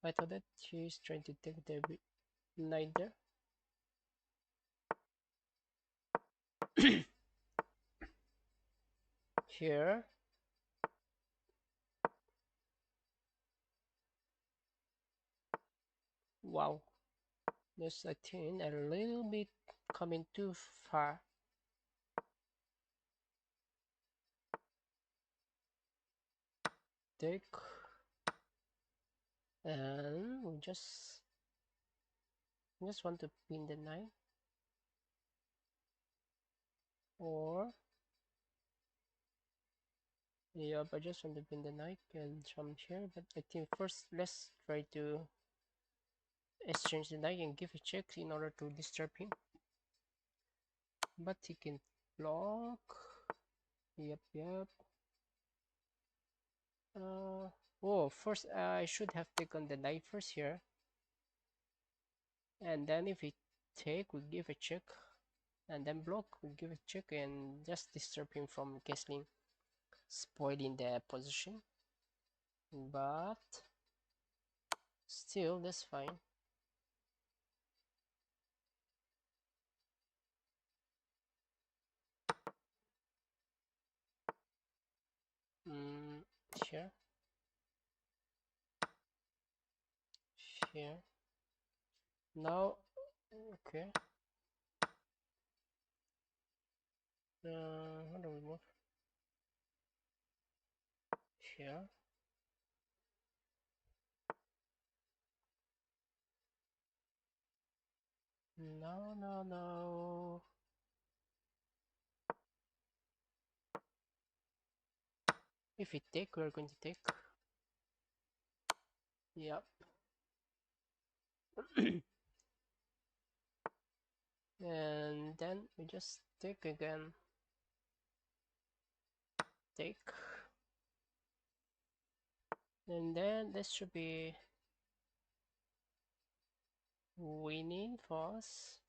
I thought that she's trying to take the knight there. Here. Wow, that's I think a little bit coming too far. Take, and we just want to pin the knight, or yeah, I just want to pin the knight and jump here. But I think first let's try to exchange the knight and give a check in order to disturb him. But he can block. Yep. Oh, first I should have taken the knight first here, and then if we take, we give a check, and then block, we give a check, and just disturb him from castling, spoiling the position. But still, that's fine. Here. Here. Now, okay. How do we move? Here. No. If we take, we're going to take. Yep. And then we just take again. Take. And then this should be winning for us.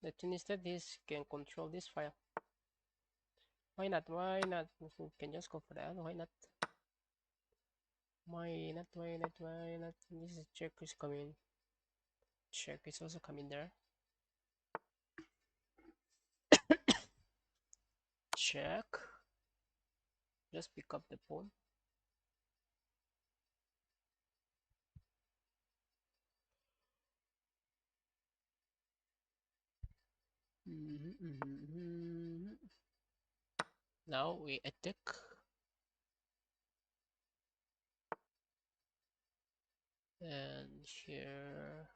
The thing is that this can control this file. Why not? We can just go for that. Why not? Why not? This is check is coming. Check is also coming there. Check. Just pick up the pawn. Now we attack. And here,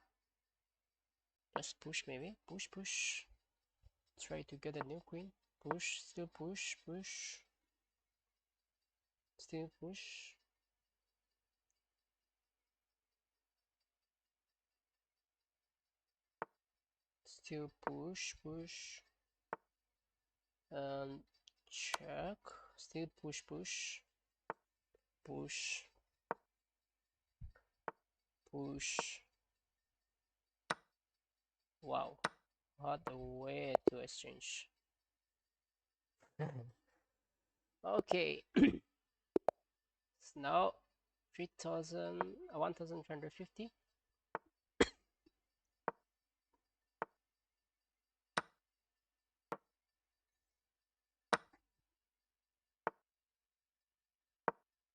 just push maybe. Push. Try to get a new queen. Push, still push. Still push. Still push and check. Still push, push. Wow, what a way to exchange. Okay, so now 3000, 1350.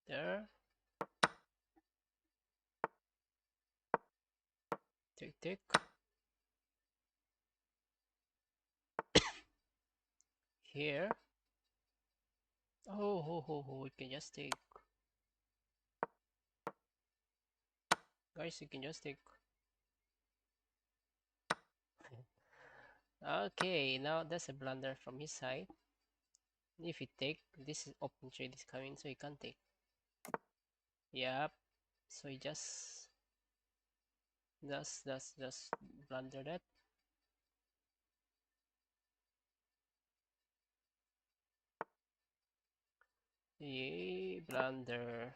There, tick. Here. Oh, you can just take. Guys, you can just take. Okay, now that's a blunder from his side. If you take, this is open trade is coming, so you can't take. Yep. So you just blunder that. Yay, blunder.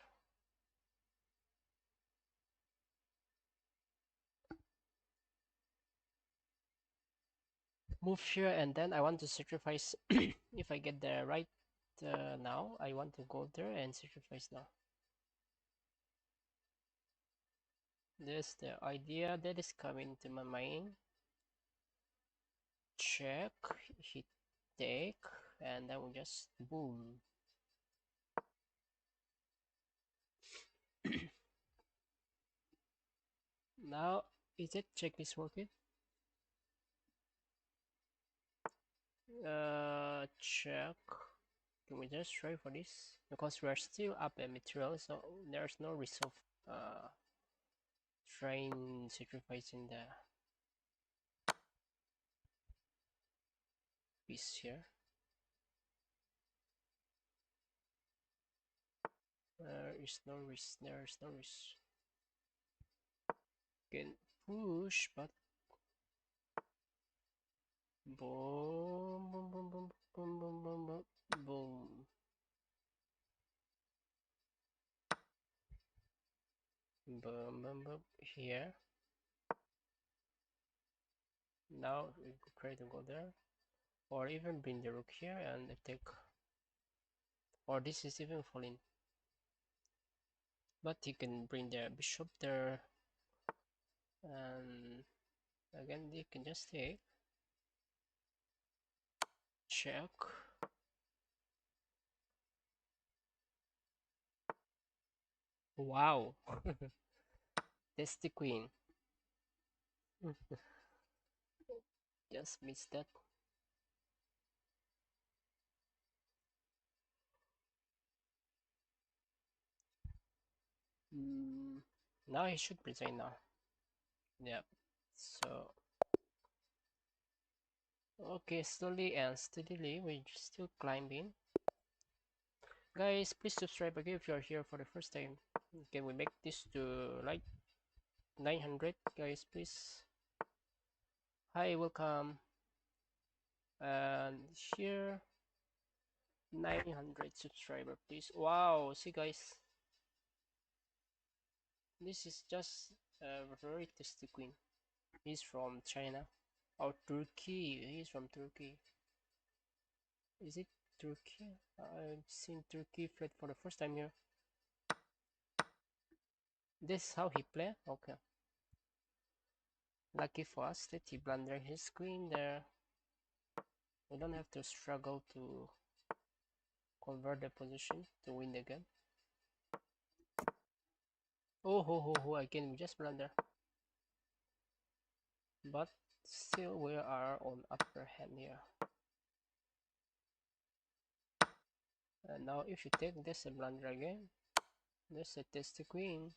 Move here, and then I want to sacrifice. If I get the right now, I want to go there and sacrifice now. This the idea that is coming to my mind. Check, hit take, and then we just boom. Now, is it check is working? Check. Can we just try for this? Because we are still up at material, so there's no risk of trying sacrificing the piece here. There is no risk. There is no risk. Can push, but boom, boom, boom, boom, boom, boom, boom, boom, boom. Boom, boom, boom. Here. Now we could try to go there, or even bring the rook here and attack. Or this is even falling. But you can bring the bishop there, and again you can just take. Check. Wow. That's the queen. Just missed that. Now he should resign now. Yep. So okay, slowly and steadily we're still climbing. Guys, please subscribe again if you are here for the first time. Can we make this to like 900? Guys, please. Hi, welcome. And here 900 subscriber, please. Wow, see guys, this is just a very tasty queen. He's from China or Turkey. He's from Turkey. Is it Turkey? I've seen Turkey flag for the first time here. This is how he play. Okay. Lucky for us that he blundered his queen there. We don't have to struggle to convert the position to win the game. Oh, again we just blunder. But still we are on upper hand here. And now if you take this a blunder again, this a test the queen.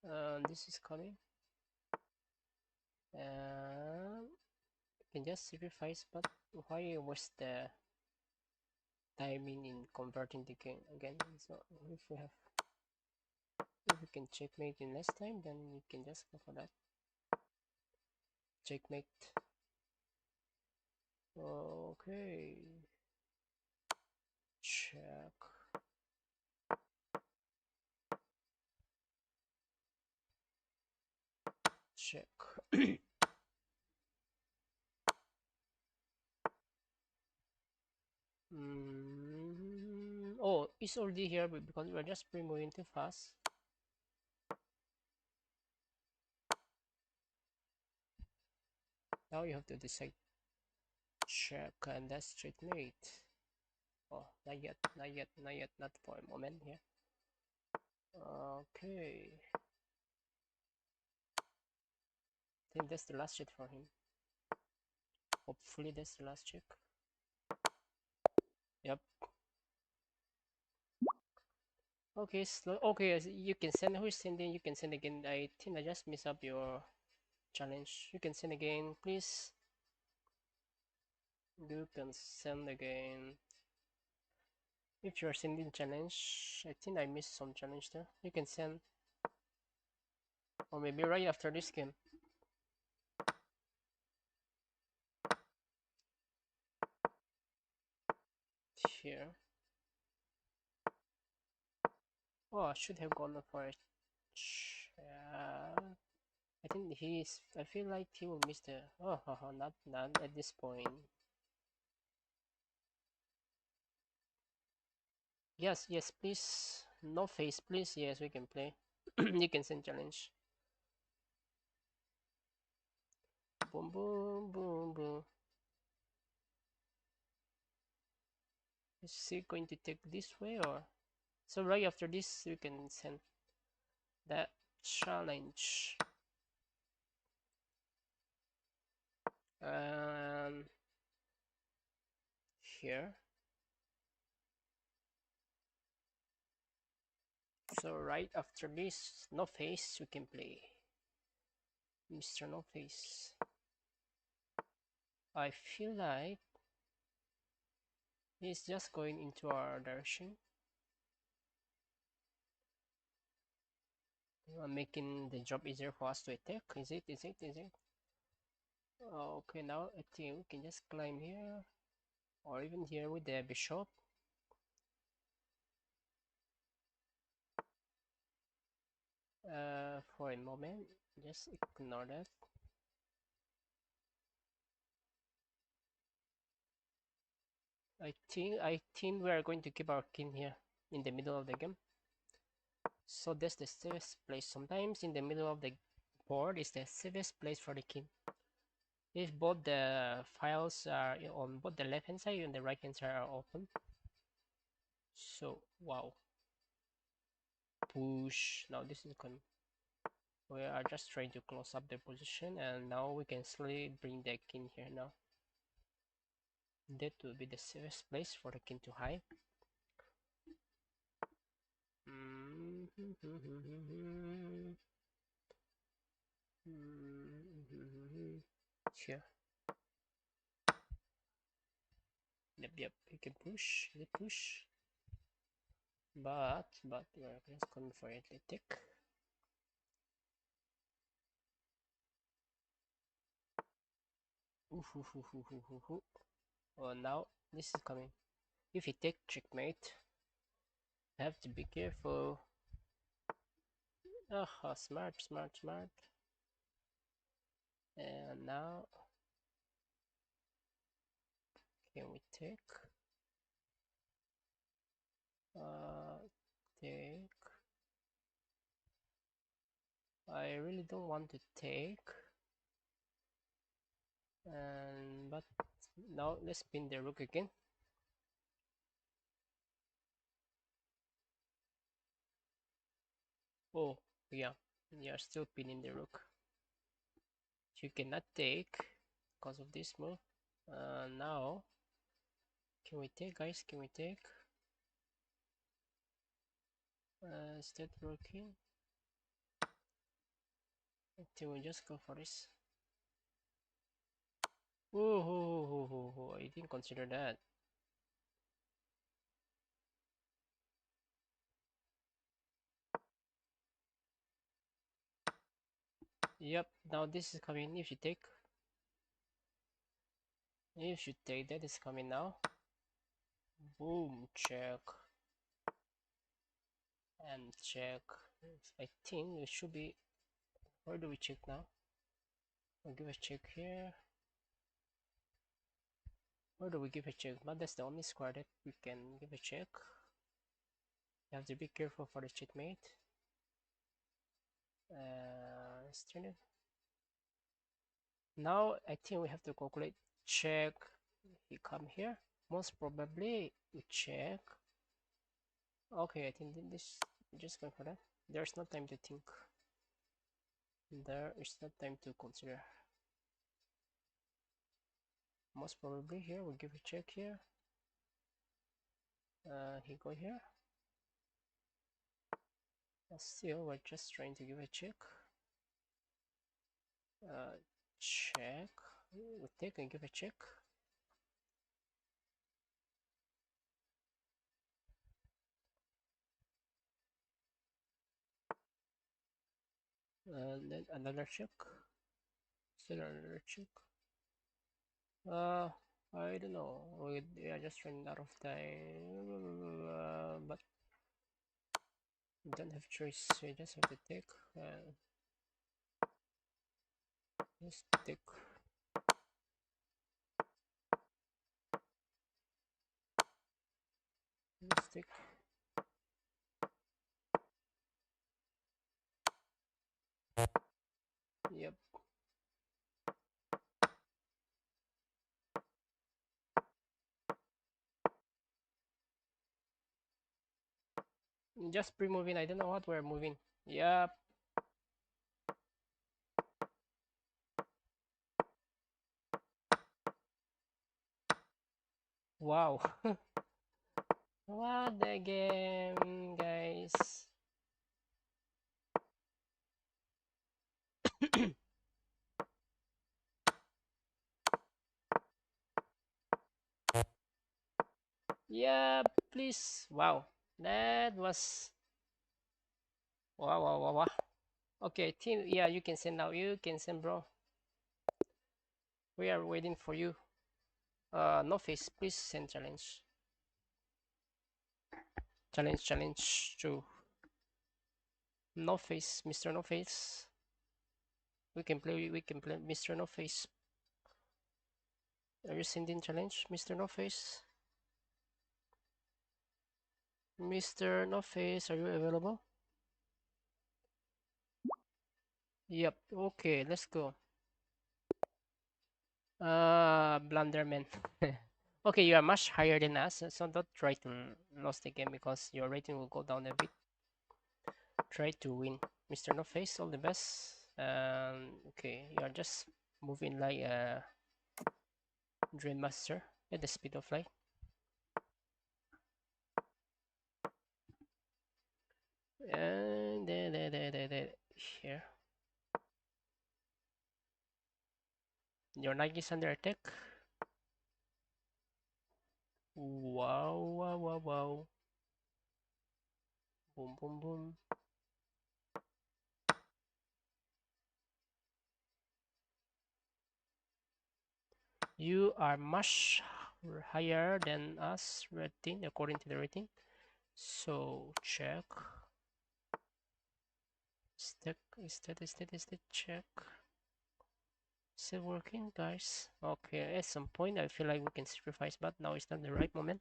And this is coming. And you can just sacrifice, but why was the timing in converting the king again? So if we have If you can checkmate in less time, then you can just go for that. Checkmate. Okay. Check. Check. Oh, it's already here because we're just moving too fast. Now you have to decide. Check, and that's checkmate. Oh, not yet, not yet, not yet, not for a moment here. Okay. I think that's the last check for him. Hopefully that's the last check. Yep. Okay, okay, you can send. Who is sending? You can send again. I think I just messed up your challenge. You can send again, please. You can send again. If you're sending challenge, I think I missed some challenge there. You can send, or maybe right after this game. Here. Oh, I should have gone for it. I think he's. I feel like he will miss the. Oh, not at this point. Yes, yes, please. No face, please. Yes, we can play. You can send challenge. Boom, boom, boom, boom. Is he going to take this way or? So right after this, we can send that challenge. Here. So right after this, no face, we can play Mr. No Face. I feel like he's just going into our direction, making the job easier for us to attack. Is it? Is it? Is it? Okay, now I think we can just climb here, or even here with the bishop. For a moment, just ignore that. I think we are going to keep our king here in the middle of the game. So that's the safest place. Sometimes in the middle of the board is the safest place for the king. If both the files are on both the left hand side and the right hand side are open. So wow. Push. Now this is con. We are just trying to close up the position, and now we can slowly bring the king here now. That will be the safest place for the king to hide. Here. Yep, you can push, you push. But we're just going for athletic. Oh, now this is coming. If you take checkmate, have to be careful. Oh, smart, smart, smart. And now, can we take? Take. I really don't want to take. And but now let's spin the rook again. Oh, yeah, you are still pinning the rook. You cannot take because of this move. Now, can we take, guys? Can we take? Is that working? I think we just go for this. Oh, I didn't consider that. Yep, now this is coming. If you take that is coming now. Boom, check and check. I think it should be. Where do we check now? We'll give a check here. Where do we give a check? But that's the only square that we can give a check. You have to be careful for the checkmate. Let's turn it. Now I think we have to calculate check. He come here. Most probably we check. Okay, I think this just going for that. There's no time to think. There is no time to consider. Most probably here we'll give a check here. He go here. Still, we're just trying to give a check. Check. We take and give a check. And then another check. Still another check. I don't know. We are just running out of time. But we don't have choice. We just have to take. Just take. Just take. Yep. Just pre-moving. I don't know what we're moving. Yep. Wow. What the game, guys? Yeah, please. Wow. That was wow, wow, wow, wow. Okay, team. Yeah, you can send now. You can send, bro. We are waiting for you. No face. Please send challenge. Challenge to no face, Mr. No Face. We can play. We can play Mr. No Face. Are you sending challenge, Mr. No Face? Mr. No Face, are you available? Yep. Okay, let's go. Blunderman. Okay, you are much higher than us, so don't try to lose the game because your rating will go down a bit. Try to win. Mr. No Face, all the best. Okay, you are just moving like a Dream Master at the speed of light. And here. Your knight is under attack. Wow, wow, wow, wow. Boom, boom, boom. You are much higher than us rating according to the rating. So check. Is that check? Is it working, guys? Okay, at some point I feel like we can sacrifice, but now it's not the right moment.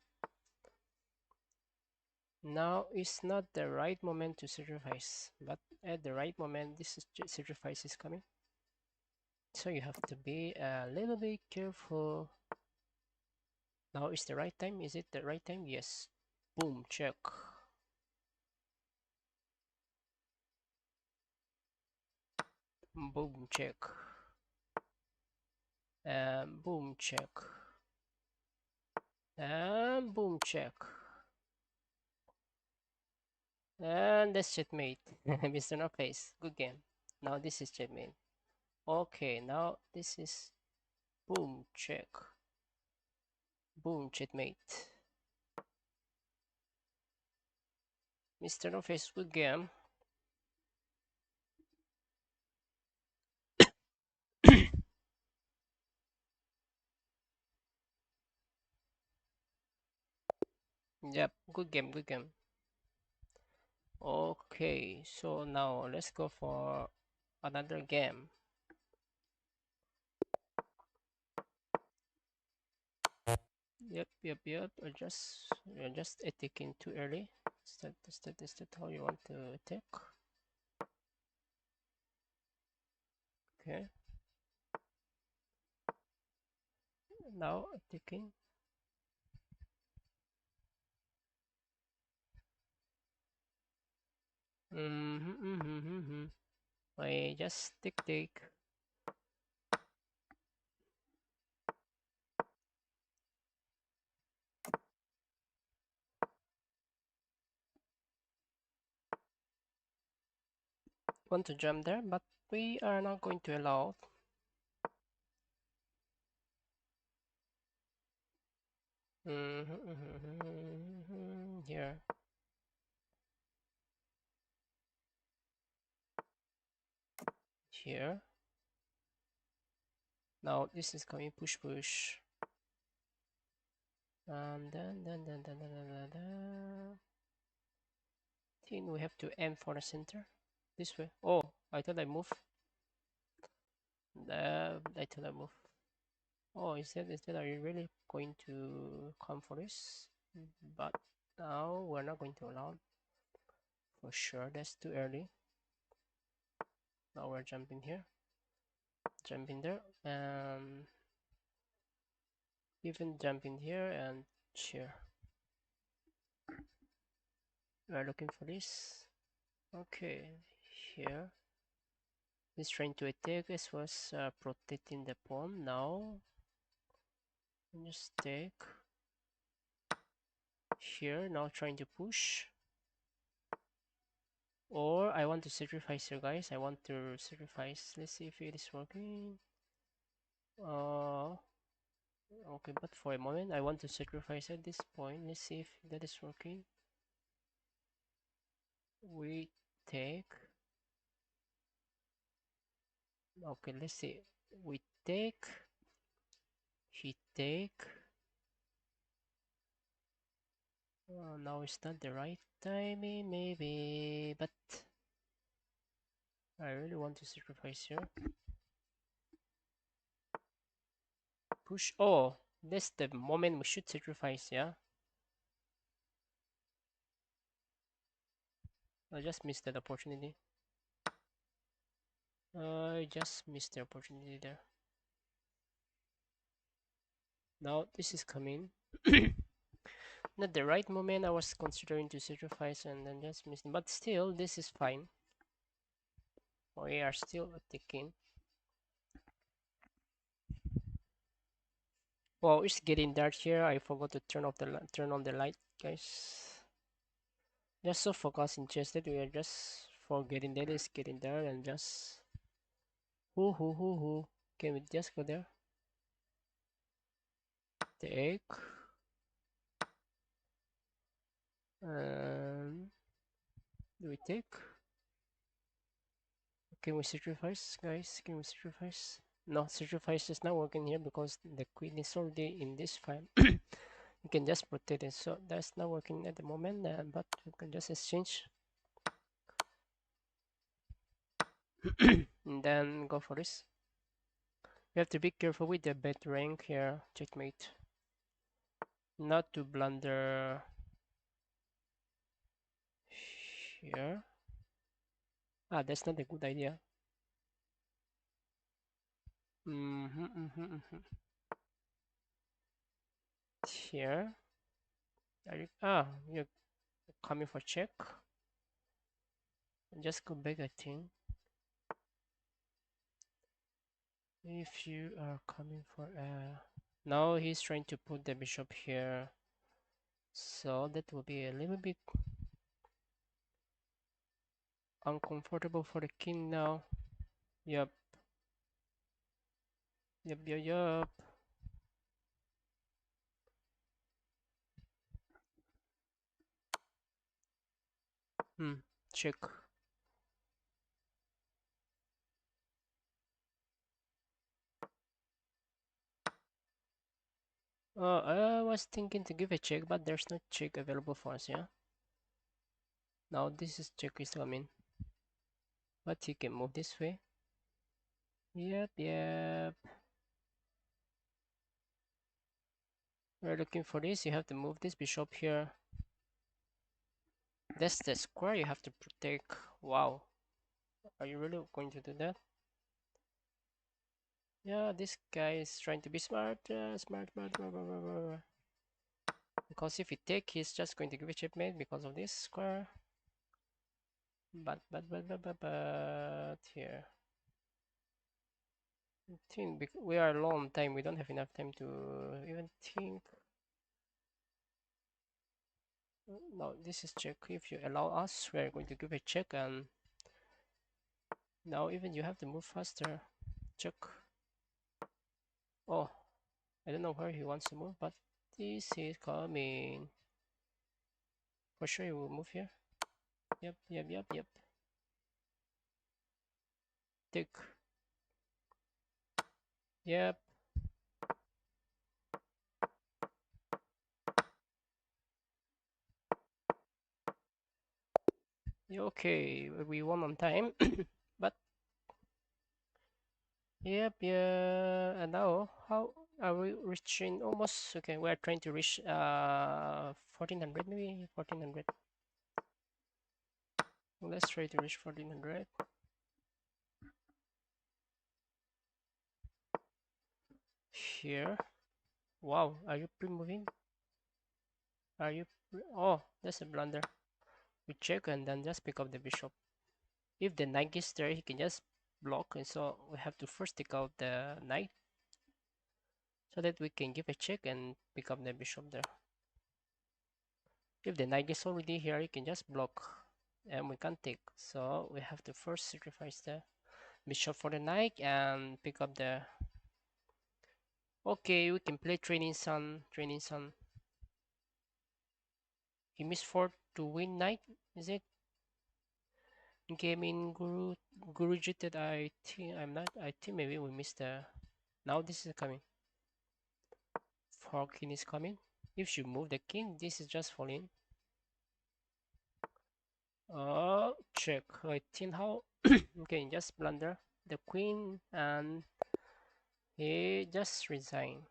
Now is not the right moment to sacrifice, but at the right moment this sacrifice is coming. So you have to be a little bit careful. Now is the right time? Is it the right time? Yes. Boom, check. Boom, check. And boom, check. And boom, check. And that's checkmate. Mr. No Face. Good game. Now this is checkmate. Okay, now this is boom, check. Boom, checkmate. Mr. No Face, good game. Yep, good game, good game. Okay, so now let's go for another game. Yep. You're just attacking too early. Is that how you want to attack? Okay, now attacking. I just take. Want to jump there, but we are not going to allow. Here. Here. Now this is coming push. And then. Think we have to aim for the center. This way. Oh, I thought I moved. I thought I moved. Oh, is that are you really going to come for this? But now we're not going to allow for sure. That's too early. Now we're jumping here, jumping there, and even jumping here and here. We're looking for this. Okay, here. He's trying to attack. This was protecting the pawn. Now just take here. Now trying to push. Or I want to sacrifice here, guys. I want to sacrifice. Let's see if it is working. Okay, but for a moment, I want to sacrifice at this point. Let's see if that is working. We take. Okay, let's see. We take. He take. Now it's not the right timing, maybe. But I really want to sacrifice here. Push. Oh, that's the moment we should sacrifice, yeah? I just missed that opportunity. I just missed the opportunity there. Now this is coming. Not the right moment. I was considering to sacrifice and then just missing. But still, this is fine. We are still attacking. Wow, it's getting dark here. I forgot to turn on the light, guys. Just so focused interested, we are just forgetting that it's getting dark and just who. Can we just go there? Take. Do we take? Can we sacrifice, guys? Can we sacrifice? No, sacrifice is not working here because the queen is already in this file. You can just protect it, so that's not working at the moment, but you can just exchange and then go for this. You have to be careful with the bet rank here, checkmate. Not to blunder here. Ah, that's not a good idea. Here. You're coming for check. Just go back, I think. If you are coming for now he's trying to put the bishop here. So that will be a little bit uncomfortable for the king now. Yep. Yep. Check. I was thinking to give a check, but there's no check available for us, yeah? Now this is check is coming. But he can move this way. Yep, yep. We're looking for this. You have to move this bishop here. That's the square you have to protect. Wow. Are you really going to do that? Yeah, this guy is trying to be smart. Smart, smart, smart, smart, smart, smart. Because if he take, he's just going to give a checkmate because of this square. But here. I think we are low on time. We don't have enough time to even think. No, this is check. If you allow us, we are going to give a check, and now even you have to move faster. Check. Oh, I don't know where he wants to move, but this is coming. For sure he will move here. Yep, yep, yep, yep. Tick. Yep. Okay, we won on time. But yep, yeah. And now how are we reaching almost? Okay, we are trying to reach 1400, maybe 1400. Let's try to reach 1400. Here. Wow, are you pre-moving? Are you oh, that's a blunder. We check and then just pick up the bishop. If the knight is there, he can just block, and so we have to first take out the knight so that we can give a check and pick up the bishop there. If the knight is already here, you can just block and we can't take. So we have to first sacrifice the bishop for the knight and pick up the... Okay, we can play Training Sun. Training Sun. He missed 4 to win knight, is it? Game in Guruji that I think I'm not. I think maybe we missed the... Now this is coming. 4 king is coming. If you move the king, this is just falling. Check. I think how... Okay, just blunder the queen and he just resigned.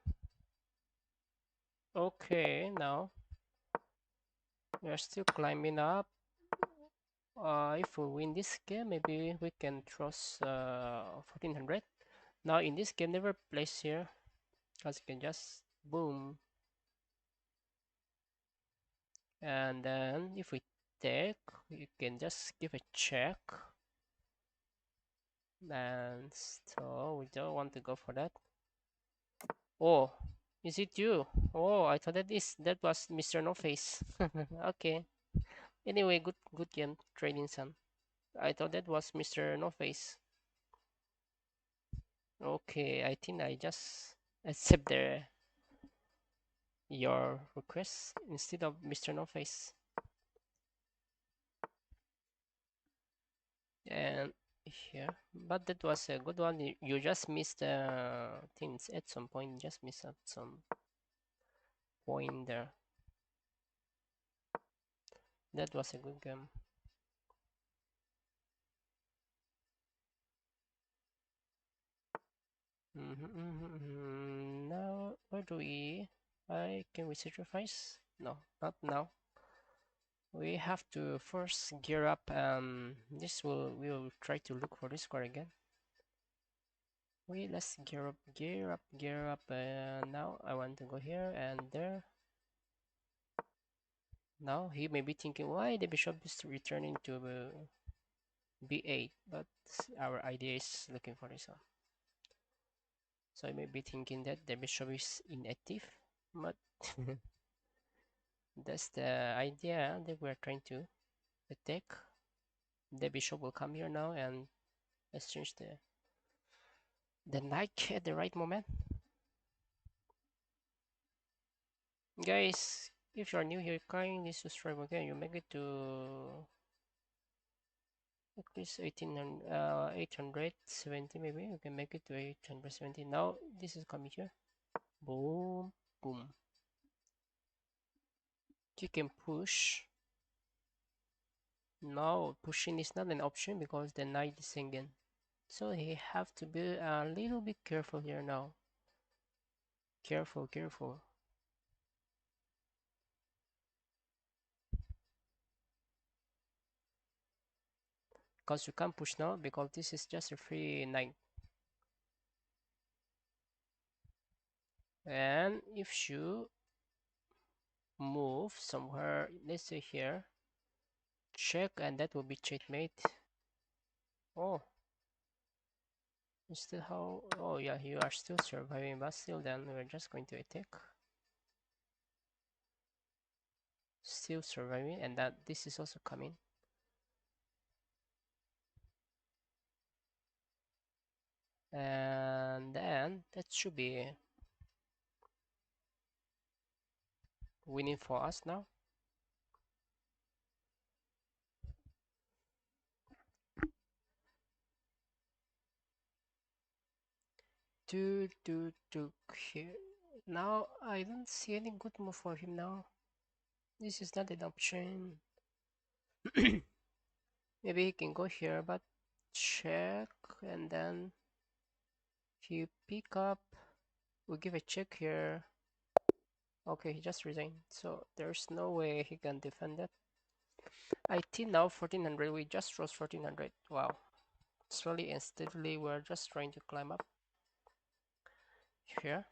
Okay, now we are still climbing up. If we win this game, maybe we can trust 1400. Now in this game, never place here, because you can just boom. And then if we take, you can just give a check. And so we don't want to go for that. Oh, is it you? Oh, I thought that was Mr. No Face. Okay. Anyway, good game, Trading Sun. I thought that was Mr. No Face. Okay, I think I just accept your request instead of Mr. No Face. And here, but that was a good one. You just missed things at some point. Just missed at some point there. That was a good game. Now, where do we? Can we sacrifice? No, not now. We have to first gear up. We will try to look for this square again. Let's gear up, gear up, gear up. Now I want to go here and there. Now he may be thinking why the bishop is returning to b8, but our idea is looking for this one. So I may be thinking that the bishop is inactive, but that's the idea that we're trying to attack. The bishop will come here now and let's change the knight at the right moment. Guys, if you are new here, kindly subscribe again. You make it to at least 870 maybe. You can make it to 870. Now this is coming here. Boom. Boom. You can push. No, pushing is not an option because the knight is sinking. So he have to be a little bit careful here now. Careful, careful. Because you can't push now because this is just a free knight. And if you move somewhere, let's say here, check, and that will be checkmate. Oh, still how? Oh yeah, you are still surviving, but still, then we're just going to attack. Still surviving, and that this is also coming. And then that should be winning for us now. To here. Now I don't see any good move for him now. This is not an option. Maybe he can go here, but check, and then he pick up. We give a check here. Okay, he just resigned, so there's no way he can defend it. I think now 1400. We just rose 1400. Wow. Slowly and steadily, we're just trying to climb up. Here.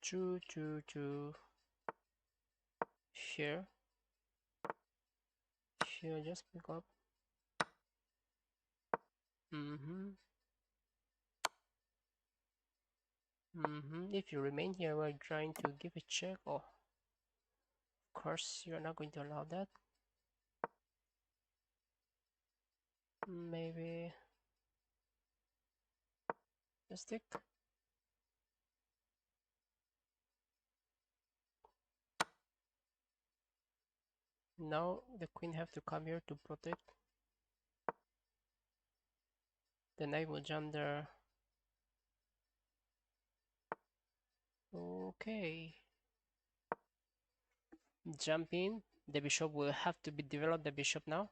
To here. Here, just pick up. If you remain here, we're trying to give a check. Oh, of course, you're not going to allow that. Maybe just stick. Now the queen have to come here to protect. The knight will jump there. Okay. Jump in. The bishop will have to be developed. The bishop now.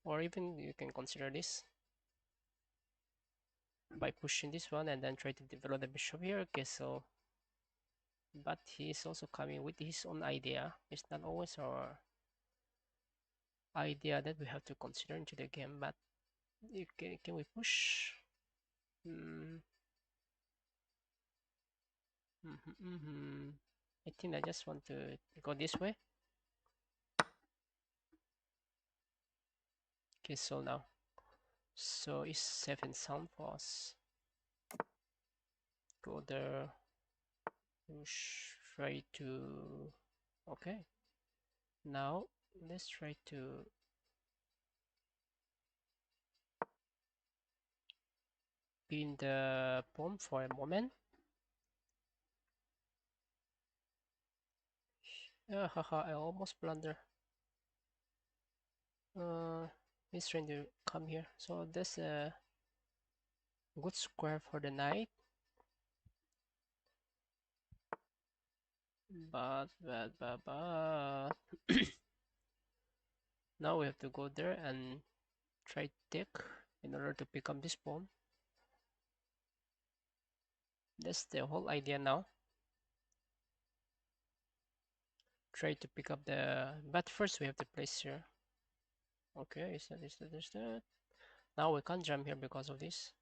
Or even you can consider this by pushing this one and then try to develop the bishop here. Okay, so but he is also coming with his own idea. It's not always our idea that we have to consider into the game, but can we push? I think I just want to go this way. Okay, so now, so it's safe and sound for us. Go there. Try to. Okay. Now let's try to pin the pawn for a moment. Haha, I almost blunder. He's trying to come here. So that's a good square for the knight. But now we have to go there and try take in order to pick up this pawn. That's the whole idea now. Try to pick up the, but first we have to place here. Okay, is that. Now we can't jump here because of this.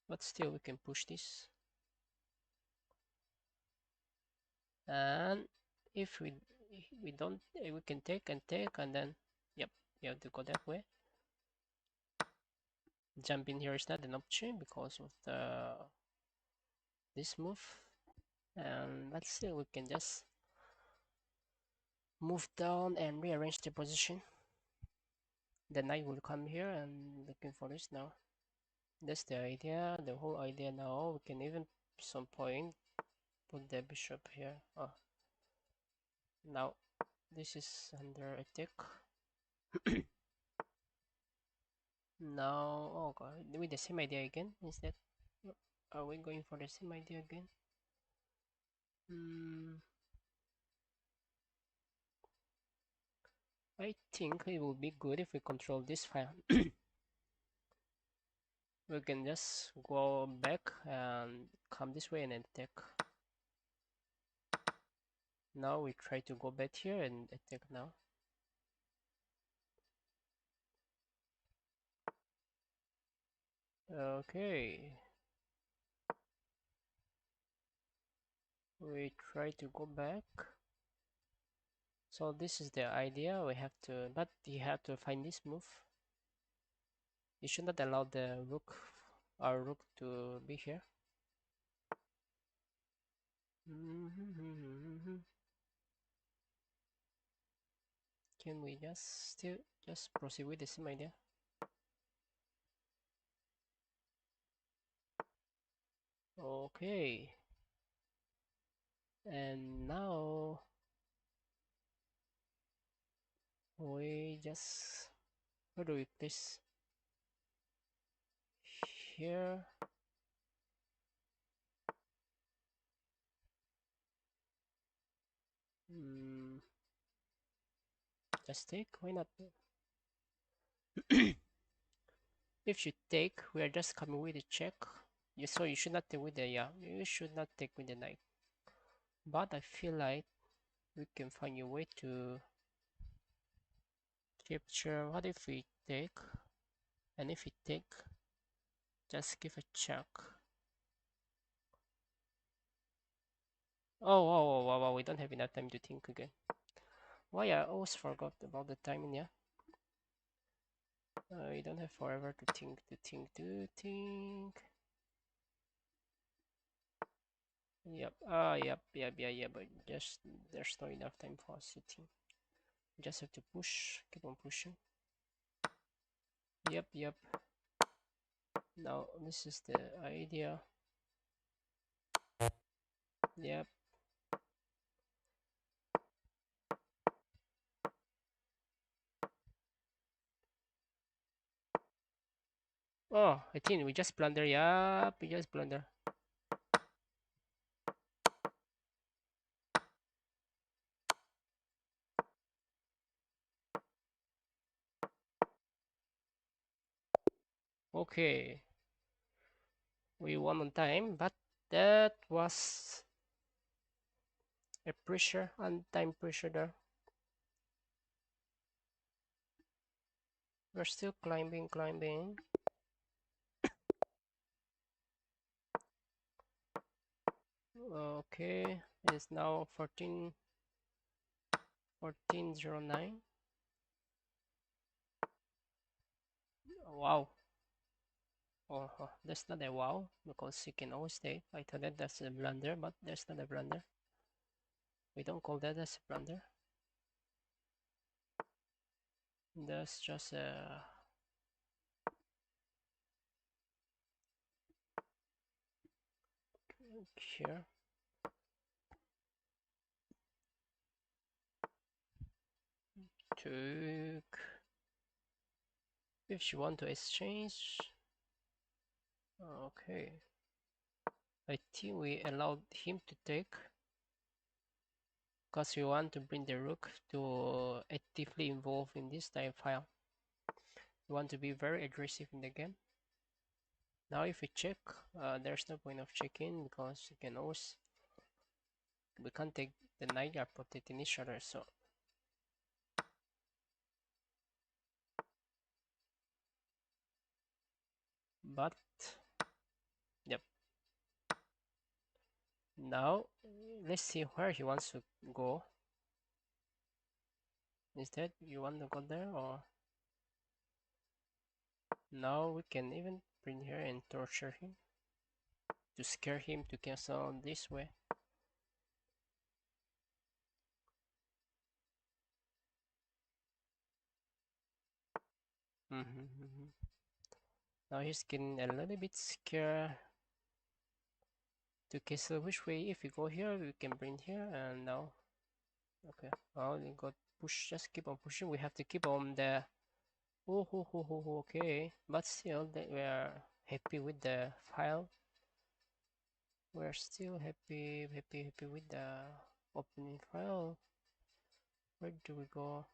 But still we can push this. And if we don't, we can take and then, yep, you have to go that way. Jump in here is not an option because of the this move. And but still we can just move down and rearrange the position. The knight will come here and looking for this now. That's the idea, the whole idea now. We can even some point put the bishop here. Oh, Now this is under attack. Now, oh god, with the same idea again. Instead, are we going for the same idea again? I think it would be good if we control this file. We can just go back and come this way and attack. Now we try to go back here and attack now. Okay. We try to go back. So this is the idea. We have to, but you have to find this move. You should not allow the rook, our rook, to be here. Can we just still just proceed with the same idea? Okay. And now we just, where do we place? Here. Just take, why not? If you take, we are just coming with a check. So you should not take with the, yeah, you should not take with the knight. But I feel like we can find a way to capture. What if we take? And if we take, just give a check. Oh, wow, we don't have enough time to think again. Why I always forgot about the timing, yeah? We don't have forever to think. Yep, yeah, but just there's not enough time for us to think. Just have to push, keep on pushing. Yep. Now this is the idea. Yep. Oh, I think we just blunder. Yep, we just blunder. Okay. We won on time, but that was a pressure, on-time pressure there. We're still climbing. Okay, it's now 1409. Wow. Oh, that's not a wow, because you can always stay. I thought that that's a blunder, but that's not a blunder. We don't call that as a blunder. That's just a... Here. Took. If you want to exchange. Okay. I think we allowed him to take, because we want to bring the rook to actively involve in this time file. We want to be very aggressive in the game. Now if we check, there's no point of checking, because you can always, we can't take the knight, are protecting each other, so but yep. Now let's see where he wants to go. Instead, you want to go there, or now we can even bring here and torture him to scare him to cancel this way. Now he's getting a little bit scared to cancel which way. If we go here, we can bring here, and now Okay. Oh, you got push. Just keep on pushing. We have to keep on the. Oh, okay. But still, we are happy with the file. We're still happy with the opening file. Where do we go?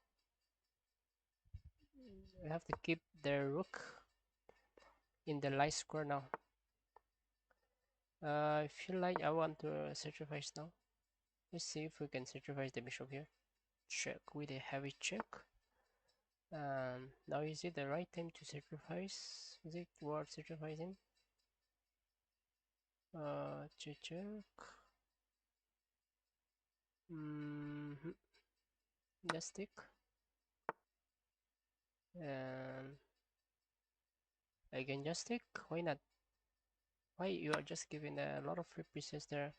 We have to keep the rook in the light square now. I feel like I want to sacrifice now. Let's see if we can sacrifice the bishop here. Check with a heavy check. Now is it the right time to sacrifice? Is it worth sacrificing? Check. Just stick. And again, just stick. Why not? Why you are just giving a lot of free pieces there?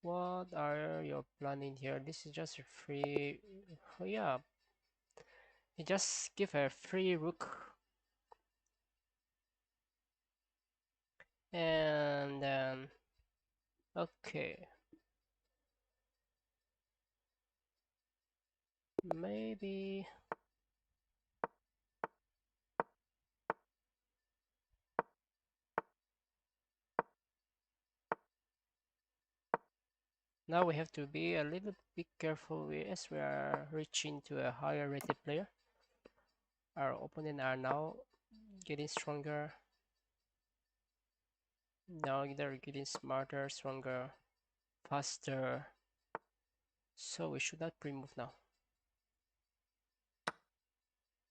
What are you planning here? This is just a free. Oh, yeah, you just give a free rook, and then okay, maybe. Now we have to be a little bit careful as we are reaching to a higher rated player. Our opponent are now getting stronger. Now they're getting smarter, stronger, faster. So we should not pre-move now.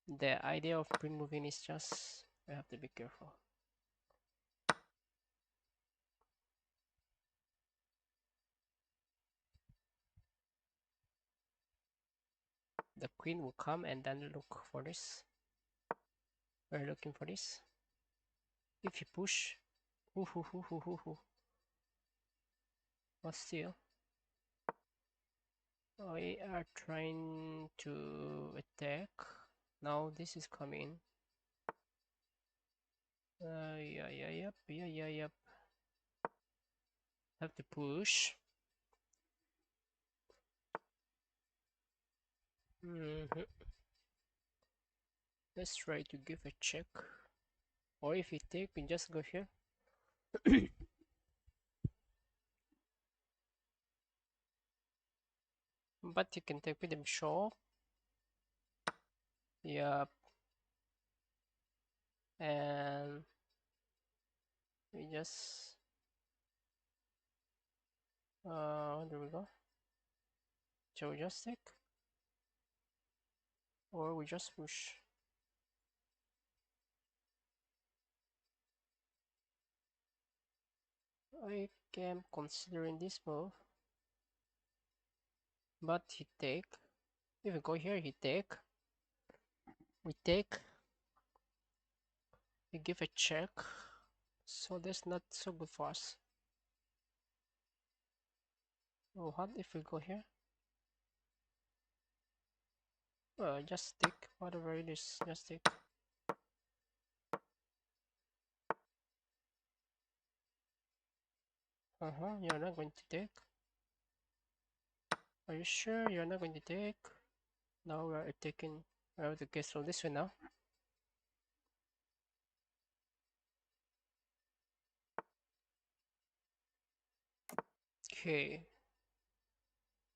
The idea of pre-moving is just we have to be careful. The queen will come and then look for this. We're looking for this. If you push, but still, we are trying to attack. Now this is coming. Yep. Have to push. Let's try to give a check. Or if you take, we just go here. But you can take with them shop. Yep. And we just there we go. So we just take, or we just push. I am considering this move, but he take. If we go here, he take. We take. We give a check. So that's not so good for us. Oh, what if we go here? Just take whatever it is. Just take. You're not going to take. Are you sure you're not going to take? Now we're taking. We have to guess from this way now. Okay.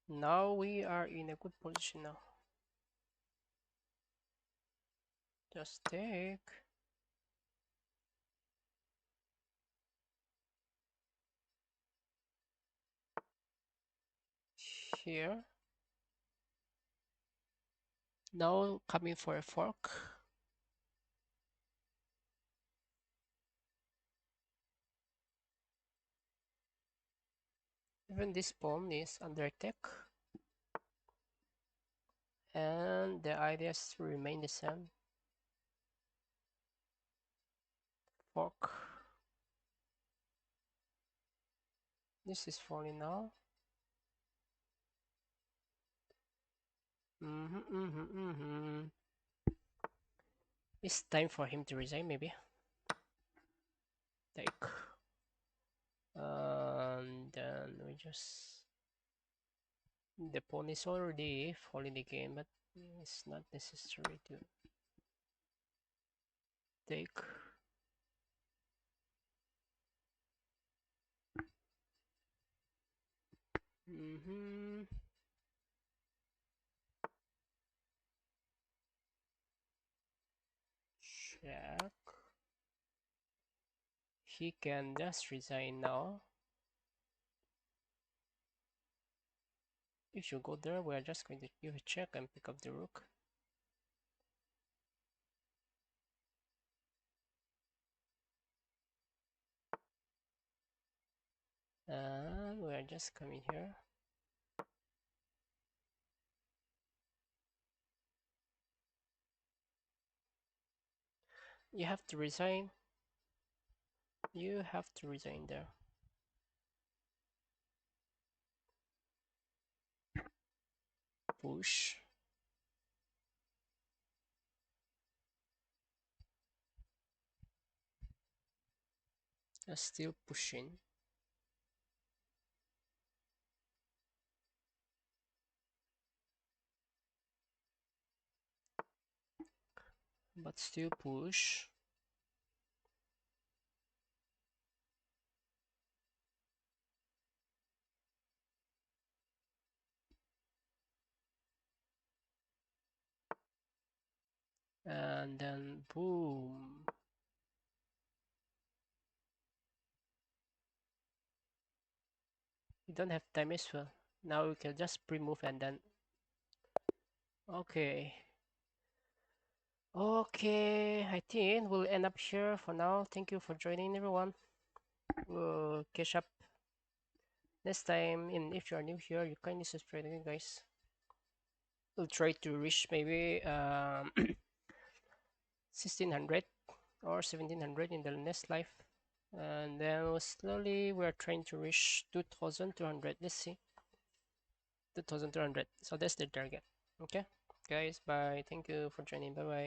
Now we are in a good position now. Just take. Here. Now coming for a fork. Even this pawn is under attack. And the ideas remain the same. Fork. This is falling now. It's time for him to resign, maybe. Take. And then we just The pawn is already falling the game, but it's not necessary to take. Check. He can just resign now. If you go there, we are just going to give a check and pick up the rook. And we are just coming here. You have to resign. You have to resign there. Push. Still pushing. But still push. And then boom. You don't have time as well. Now we can just pre-move and then okay. Okay, I think we'll end up here for now. Thank you for joining everyone. We'll catch up next time, and if you are new here, you kindly subscribe again, guys. We'll try to reach maybe 1600 or 1700 in the next life, and then slowly we're trying to reach 2200. Let's see, 2200. So that's the target. Okay, guys, bye. Thank you for joining. Bye bye.